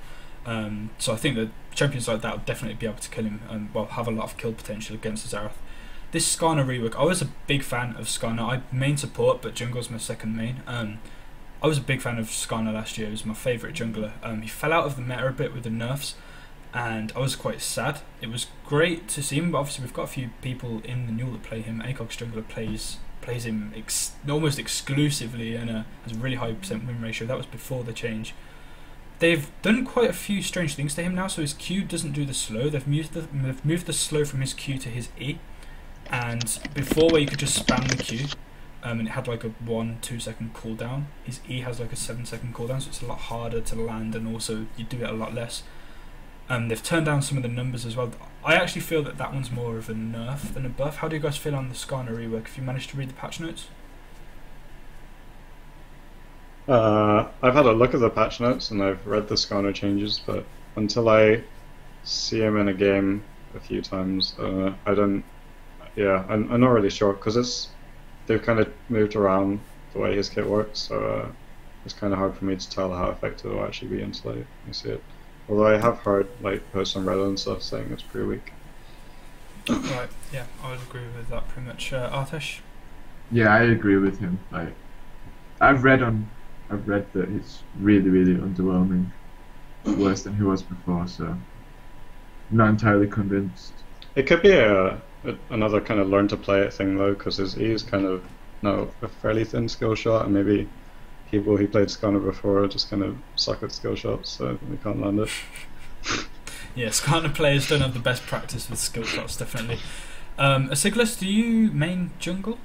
So I think that champions like that will definitely be able to kill him and have a lot of kill potential against Xerath. This Skarner rework, I was a big fan of Skarner. I main support, but jungle's my second main. I was a big fan of Skarner last year. He was my favourite jungler. He fell out of the meta a bit with the nerfs, and I was quite sad. It was great to see him, but obviously we've got a few people in the Newell that play him. ACOG's jungler plays him almost exclusively and has a really high percent win ratio. That was before the change. They've done quite a few strange things to him now, so his Q doesn't do the slow. They've moved the slow from his Q to his E, and before where you could just spam the Q, and it had like a 1-2 second cooldown, his E has like a 7-second cooldown, so it's a lot harder to land, and also you do it a lot less. They've turned down some of the numbers as well. I actually feel that one's more of a nerf than a buff. How do you guys feel on the Skarner rework? Have you managed to read the patch notes? I've had a look at the patch notes and I've read the Skarner changes, but until I see him in a game a few times, I don't. Yeah, I'm not really sure because they've kind of moved around the way his kit works, so it's kind of hard for me to tell how effective it will actually be until I see it. Although I have heard like posts on Reddit and stuff saying it's pretty weak. Right. Yeah, I would agree with that pretty much. Artesh? Yeah, I agree with him. Like, I've read that he's really, really underwhelming, worse than he was before. So, I'm not entirely convinced. It could be another kind of learn to play it thing though, because his E is kind of a fairly thin skill shot, and maybe people who played Skarner before just kind of suck at skill shots, so they can't land it. Yeah, Skarner players don't have the best practice with skill shots, definitely. Siglis, do you main jungle?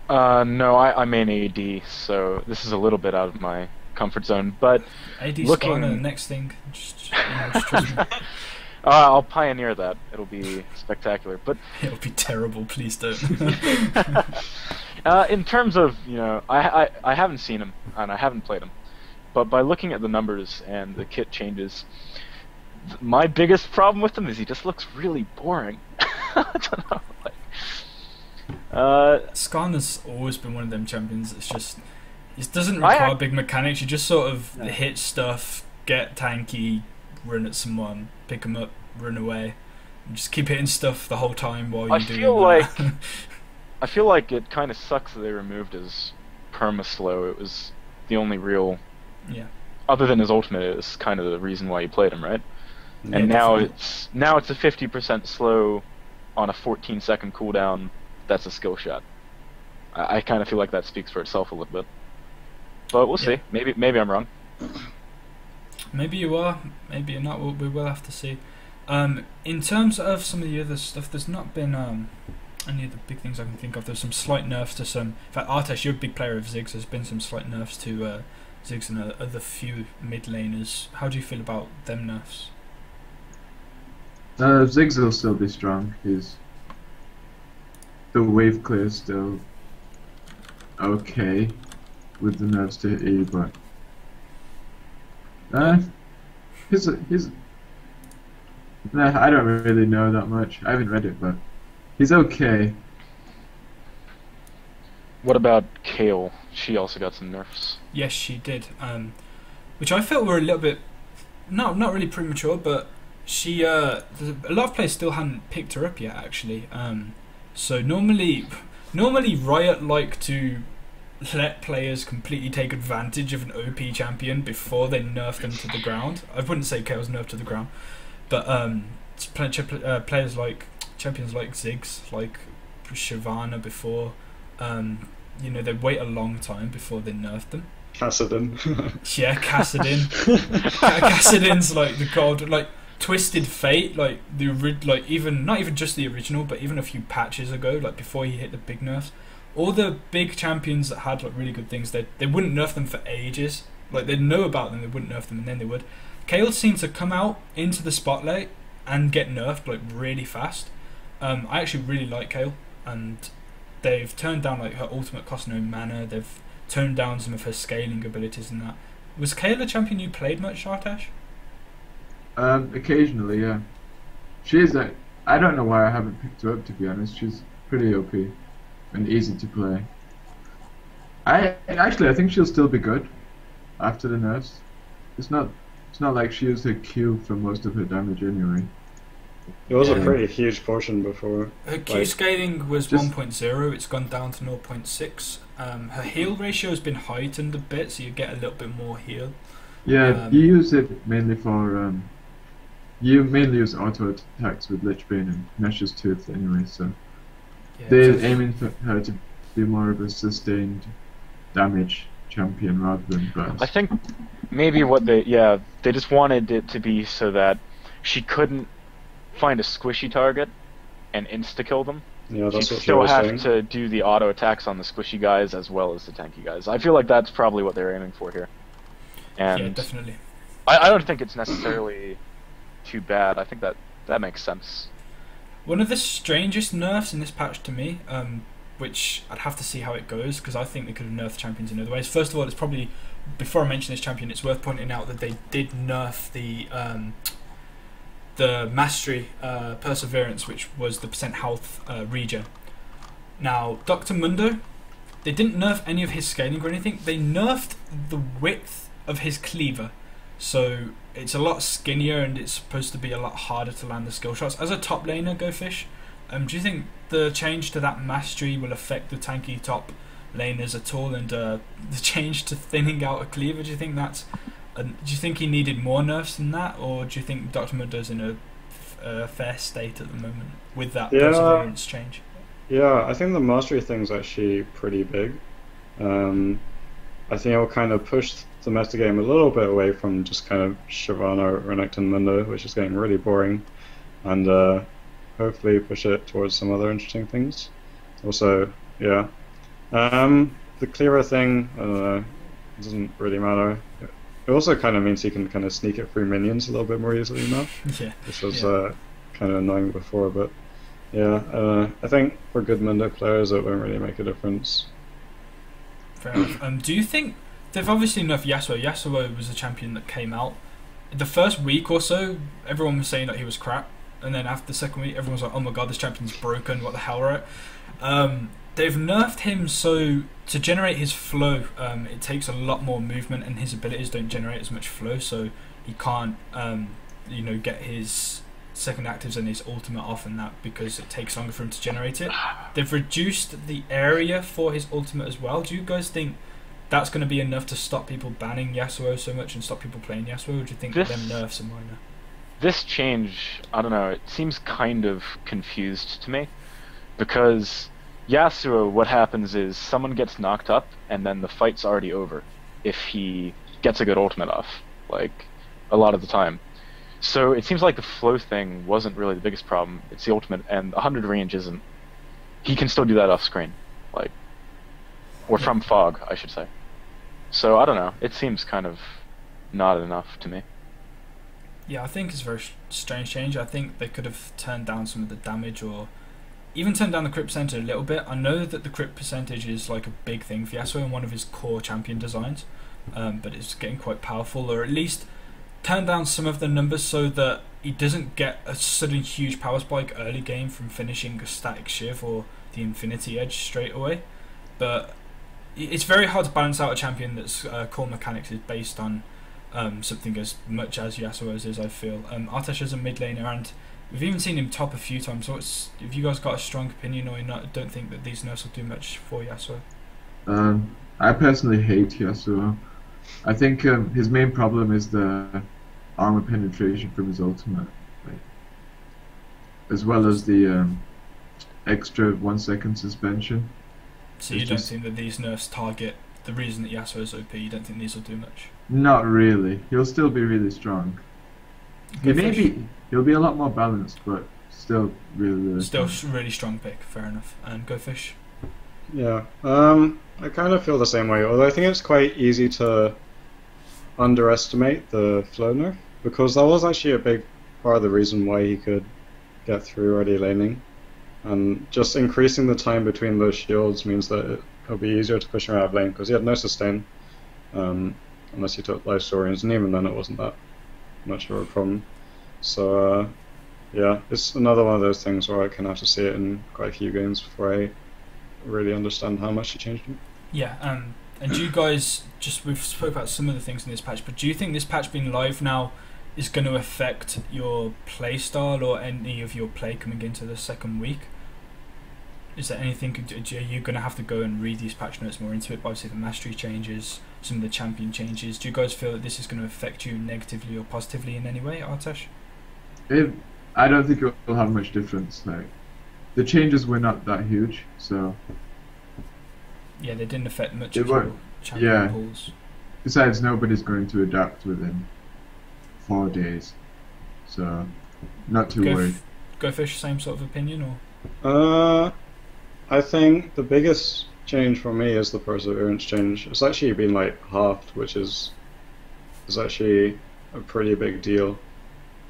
No, I main AD, so this is a little bit out of my comfort zone. But AD Skarner, next thing. Just trust me. I'll pioneer that. It'll be spectacular. But it'll be terrible. Please don't. In terms of I haven't seen him and I haven't played him, but by looking at the numbers and the kit changes, my biggest problem with him is he just looks really boring. I don't know. Skarner's always been one of them champions. It doesn't require big mechanics. You just sort of hit stuff, get tanky, run at someone, pick them up, run away, and just keep hitting stuff the whole time while you're doing that. I feel like it kind of sucks that they removed his perma slow. It was the only real, other than his ultimate, it was kind of the reason why you played him, right? Yeah, and definitely. now it's a 50% slow on a 14-second cooldown. That's a skill shot. I kind of feel like that speaks for itself a little bit, but we'll see. Maybe I'm wrong. Maybe you are, maybe you're not. We will have to see. In terms of some of the other stuff, there's not been any of the big things I can think of. There's some slight nerfs to some. In fact, Artesh, you're a big player of Ziggs. There's been some slight nerfs to Ziggs and other few mid laners. How do you feel about them nerfs? Ziggs will still be strong. The wave clear is still okay with the nerfs to E, but I don't really know that much. I haven't read it, but he's okay. What about Kayle? She also got some nerfs. Yes, she did. Which I felt were a little bit, not really premature, but she a lot of players still hadn't picked her up yet, actually. So normally Riot like to let players completely take advantage of an OP champion before they nerf them to the ground. I wouldn't say Kayle's nerfed to the ground, but players like champions like Ziggs, like Shyvana before, they wait a long time before they nerf them. Kassadin. Yeah, Kassadin. Kassadin's like the god, like Twisted Fate, like even not even just the original, but even a few patches ago, like before he hit the big nerfs. All the big champions that had like really good things, they wouldn't nerf them for ages. Like they'd know about them, they wouldn't nerf them, and then they would. Kayle seemed to come out into the spotlight and get nerfed like really fast. I actually really like Kayle, and they've turned down like her ultimate cost no mana. They've toned down some of her scaling abilities and that. Was Kayle a champion you played much, Artesh? Occasionally, yeah. I don't know why I haven't picked her up, to be honest. She's pretty OP and easy to play. I think she'll still be good after the nerfs. It's not like she used her Q for most of her damage anyway. It was a pretty huge portion before. Her Q scaling was 1.0, it's gone down to 0.6. Her heal ratio has been heightened a bit, so you get a little bit more heal. Yeah, you use it mainly for you mainly use auto attacks with Lich Bane and Nash's Tooth anyway, so Yeah, they're aiming for her to be more of a sustained damage champion rather than burst. I think maybe they just wanted it to be so that she couldn't find a squishy target and insta-kill them. Yeah, that's She'd what still have saying. to do the auto attacks on the squishy guys as well as the tanky guys. I feel like that's probably what they're aiming for here. And yeah, definitely. I don't think it's necessarily too bad. I think that makes sense. One of the strangest nerfs in this patch to me, which I'd have to see how it goes, because I think they could have nerfed champions in other ways. First of all, it's probably, before I mention this champion, it's worth pointing out that they did nerf the Mastery Perseverance, which was the percent health regen. Now, Dr. Mundo, they didn't nerf any of his scaling or anything. They nerfed the width of his cleaver, so it's a lot skinnier and it's supposed to be a lot harder to land the skill shots. As a top laner, Go Fish, do you think the change to that mastery will affect the tanky top laners at all? And the change to thinning out a cleaver, do you think that's? Do you think he needed more nerfs than that, or do you think Dr. Mundo's in a fair state at the moment with that perseverance change? Yeah, I think the mastery thing's actually pretty big. I think it will kind of push the metagame a little bit away from just kind of Shyvana, Renekton, Mundo, which is getting really boring, and hopefully push it towards some other interesting things. Also, yeah, the clearer thing, I don't know, it doesn't really matter. It also kind of means you can kind of sneak it through minions a little bit more easily now, Yeah. which was kind of annoying before, but yeah, I think for good Mundo players it won't really make a difference. Fair enough. Do you think they've obviously nerfed Yasuo? Yasuo was a champion that came out. The first week or so, everyone was saying that he was crap, and then after the second week, everyone was like, "Oh my god, this champion's broken! What the hell, right?" They've nerfed him so to generate his flow, it takes a lot more movement, and his abilities don't generate as much flow, so he can't, get his second actives and his ultimate off and that, because it takes longer for him to generate it. They've reduced the area for his ultimate as well. Do you guys think that's going to be enough to stop people banning Yasuo so much and stop people playing Yasuo, or do you think them nerfs are minor? This change, I don't know, it seems kind of confused to me, because Yasuo, what happens is someone gets knocked up and then the fight's already over if he gets a good ultimate off. Like, a lot of the time. So it seems like the flow thing wasn't really the biggest problem. It's the ultimate, and 100 range isn't. He can still do that off screen, like, or from fog, I should say. So I don't know. It seems kind of not enough to me. Yeah, I think it's a very strange change. I think they could have turned down some of the damage, or even turned down the crit percentage a little bit. I know that the crit percentage is like a big thing for Yasuo in one of his core champion designs, but it's getting quite powerful, or at least turn down some of the numbers so that he doesn't get a sudden huge power spike early game from finishing a static shiv or the infinity edge straight away. But it's very hard to balance out a champion that's core mechanics is based on something as much as Yasuo's is, I feel. Artesh is a mid laner, and we've even seen him top a few times. So if you guys got a strong opinion, or you don't think that these nerfs will do much for Yasuo? I personally hate Yasuo. I think his main problem is the armor penetration from his ultimate, like, as well as the extra 1 second suspension. So you don't think that these nerfs target the reason that Yasuo is OP? You don't think these will do much? Not really. He'll still be really strong. He'll be a lot more balanced, but still really still strong. really strong pick. Fair enough. And Go Fish. Yeah, I kind of feel the same way, although I think it's quite easy to underestimate the flow nerf, because that was actually a big part of the reason why he could get through early laning, and just increasing the time between those shields means that it'll be easier to push him out of lane, because he had no sustain, unless he took life stories, and even then it wasn't that much of a problem. So yeah, it's another one of those things where I can have to see it in quite a few games before I really understand how much he changed it. Yeah, and do you guys, we've spoke about some of the things in this patch, but do you think this patch being live now is going to affect your play style or any of your play coming into the second week? Is there anything, are you going to have to go and read these patch notes more into it? Obviously the mastery changes, some of the champion changes. Do you guys feel that this is going to affect you negatively or positively in any way, Artesh? I don't think it will have much difference. Like, the changes were not that huge, so yeah, they didn't affect much It of your won't. champion pools. Besides, nobody's going to adapt within 4 days, so not too worried. Go Fish, same sort of opinion, or? I think the biggest change for me is the perseverance change. It's actually been like halved, which is actually a pretty big deal,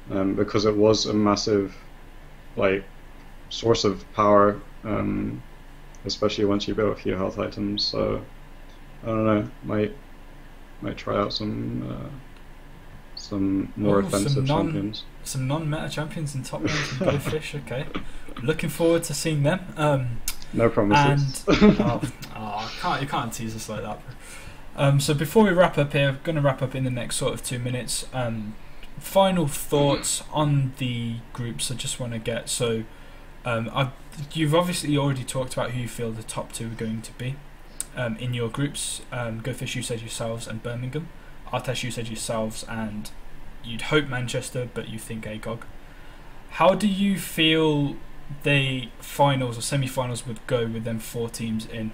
because it was a massive like source of power, especially once you build a few health items. So I don't know, might try out some more offensive champions. Some non-meta champions in top lane from Go Fish. Okay, looking forward to seeing them. No promises. And you can't tease us like that. So before we wrap up here, we're going to wrap up in the next sort of 2 minutes. Final thoughts on the groups I just want to get. So you've obviously already talked about who you feel the top two are going to be in your groups. Go Fish, you said yourselves and Birmingham. Artesh, you said yourselves and you'd hope Manchester, but you think ACOG. How do you feel the finals or semi-finals would go with them 4 teams in?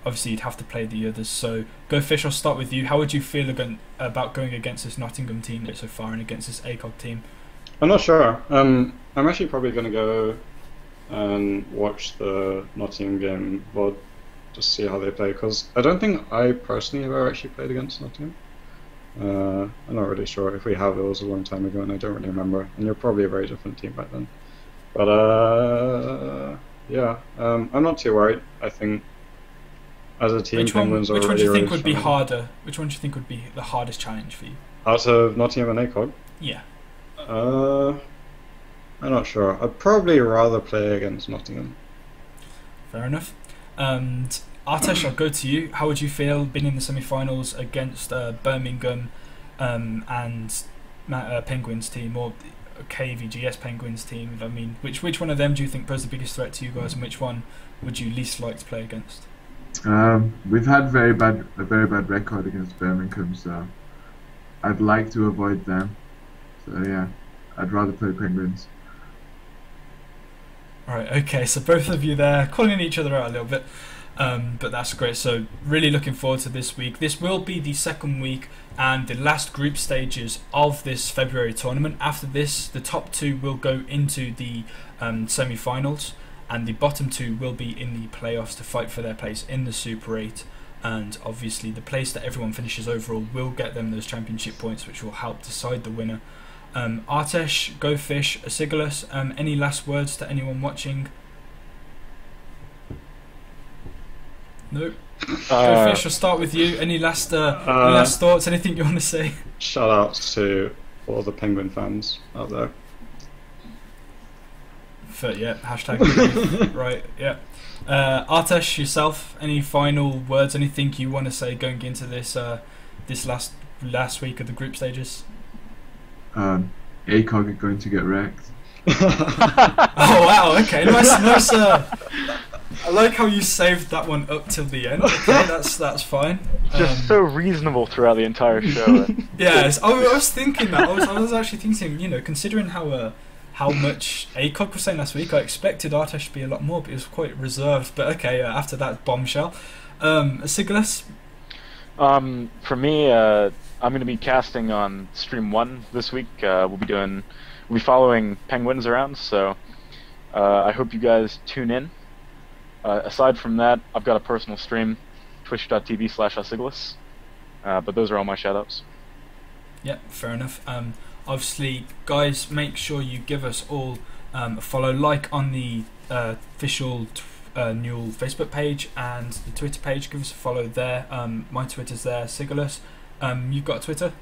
Obviously you'd have to play the others, so Go Fish, I'll start with you. How would you feel about going against this Nottingham team so far and against this ACOG team? I'm not sure. I'm actually probably going to go and watch the Nottingham game VOD to see how they play, because I don't think I personally have ever actually played against Nottingham. I'm not really sure. If we have, it was a long time ago and I don't really remember, and you're probably a very different team back then. But yeah, I'm not too worried. I think as a team, which one do you think would be strong. harder? Which one do you think would be the hardest challenge for you? Out of Nottingham and ACOG? Yeah. I'm not sure. I'd probably rather play against Nottingham. Fair enough. And Artesh, I'll go to you. How would you feel being in the semi-finals against Birmingham and Penguins team, or KVGS Penguins team? I mean, which one of them do you think poses the biggest threat to you guys, and which one would you least like to play against? We've had a very bad record against Birmingham, so I'd like to avoid them. So yeah, I'd rather play Penguins. Right, okay, so both of you there calling each other out a little bit. But that's great. So really looking forward to this week. This will be the second week and the last group stages of this February tournament. After this, the top 2 will go into the semi-finals, and the bottom 2 will be in the playoffs to fight for their place in the Super 8. And obviously the place that everyone finishes overall will get them those championship points, which will help decide the winner. Artesh, Go Fish, Sigilus, any last words to anyone watching? Nope. Go Fish, I'll start with you. Any last thoughts? Anything you want to say? Shout outs to all the Penguin fans out there. Hashtag right, yeah. Artesh, yourself, any final words, anything you want to say going into this this last week of the group stages? ACOG are going to get wrecked. Oh wow, okay, nice. I like how you saved that one up till the end. Okay, that's fine. Just so reasonable throughout the entire show. Yes, I was thinking that. I was actually thinking, considering how much ACOG was saying last week, I expected Artesh to be a lot more, but he was quite reserved. But okay, after that bombshell, Sigilus. For me, I'm going to be casting on Stream 1 this week. We'll be following Penguins around, so I hope you guys tune in. Aside from that, I've got a personal stream, twitch.tv/Sigilus. But those are all my shoutouts. Yeah, fair enough. Obviously, guys, make sure you give us all a follow, like on the official Newell Facebook page and the Twitter page. Give us a follow there. My Twitter's there. Sigilus, you've got a Twitter?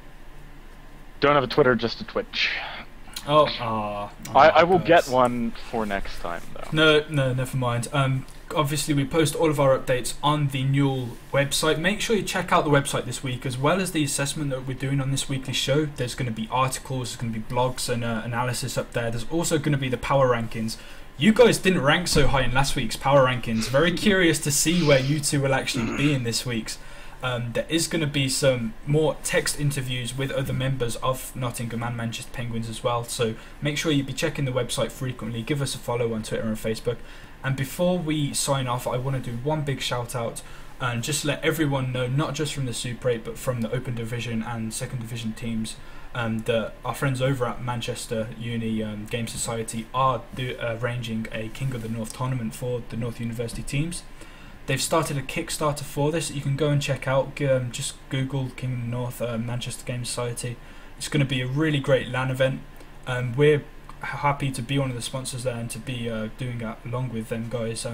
Don't have a Twitter, just a Twitch. I will get one for next time, though. No, never mind. Obviously, we post all of our updates on the Newell website. Make sure you check out the website this week, as well as the assessment that we're doing on this weekly show. There's going to be articles, there's going to be blogs and analysis up there. There's also going to be the power rankings. You guys didn't rank so high in last week's power rankings. Very curious to see where you two will actually be in this week's. There is going to be some more text interviews with other members of Nottingham and Manchester Penguins as well, so make sure you be checking the website frequently. Give us a follow on Twitter and Facebook. And before we sign off, I want to do one big shout out and just let everyone know, not just from the Super 8 but from the Open Division and Second Division teams, that our friends over at Manchester Uni Game Society are arranging a King of the North tournament for the North University teams. They've started a Kickstarter for this that you can go and check out. Just Google King of the North Manchester Game Society. It's going to be a really great LAN event. We're happy to be one of the sponsors there and to be doing that along with them guys.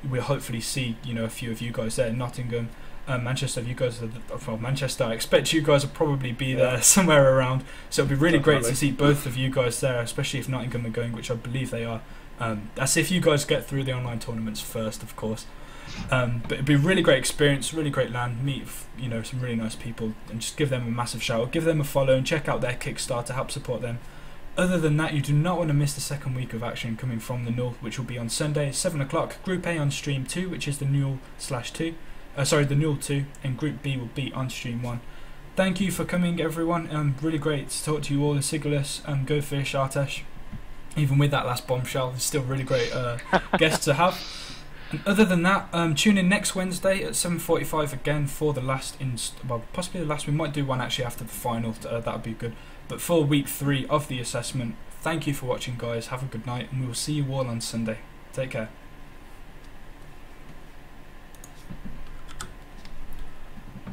We'll hopefully see a few of you guys there in Nottingham. Manchester, you guys are Manchester. I expect you guys will probably be there somewhere around. So it'll be really great to see both of you guys there, especially if Nottingham are going, which I believe they are. That's if you guys get through the online tournaments first, of course. But it'd be a really great experience, really great LAN, meet some really nice people, and just give them a massive shout out, give them a follow and check out their Kickstarter, help support them. Other than that, you do not want to miss the second week of action coming from the Newell, which will be on Sunday 7 o'clock. Group A on stream 2, which is the Newell/2, the Newell 2, and Group B will be on stream 1. Thank you for coming, everyone. Really great to talk to you all. Sigilus, Go Fish, Artesh. Even with that last bombshell, it's still really great guests to have. And other than that, tune in next Wednesday at 7:45 again for the last, possibly the last. We might do one actually after the final. That would be good. But for week 3 of the assessment, thank you for watching, guys. Have a good night, and we will see you all on Sunday. Take care.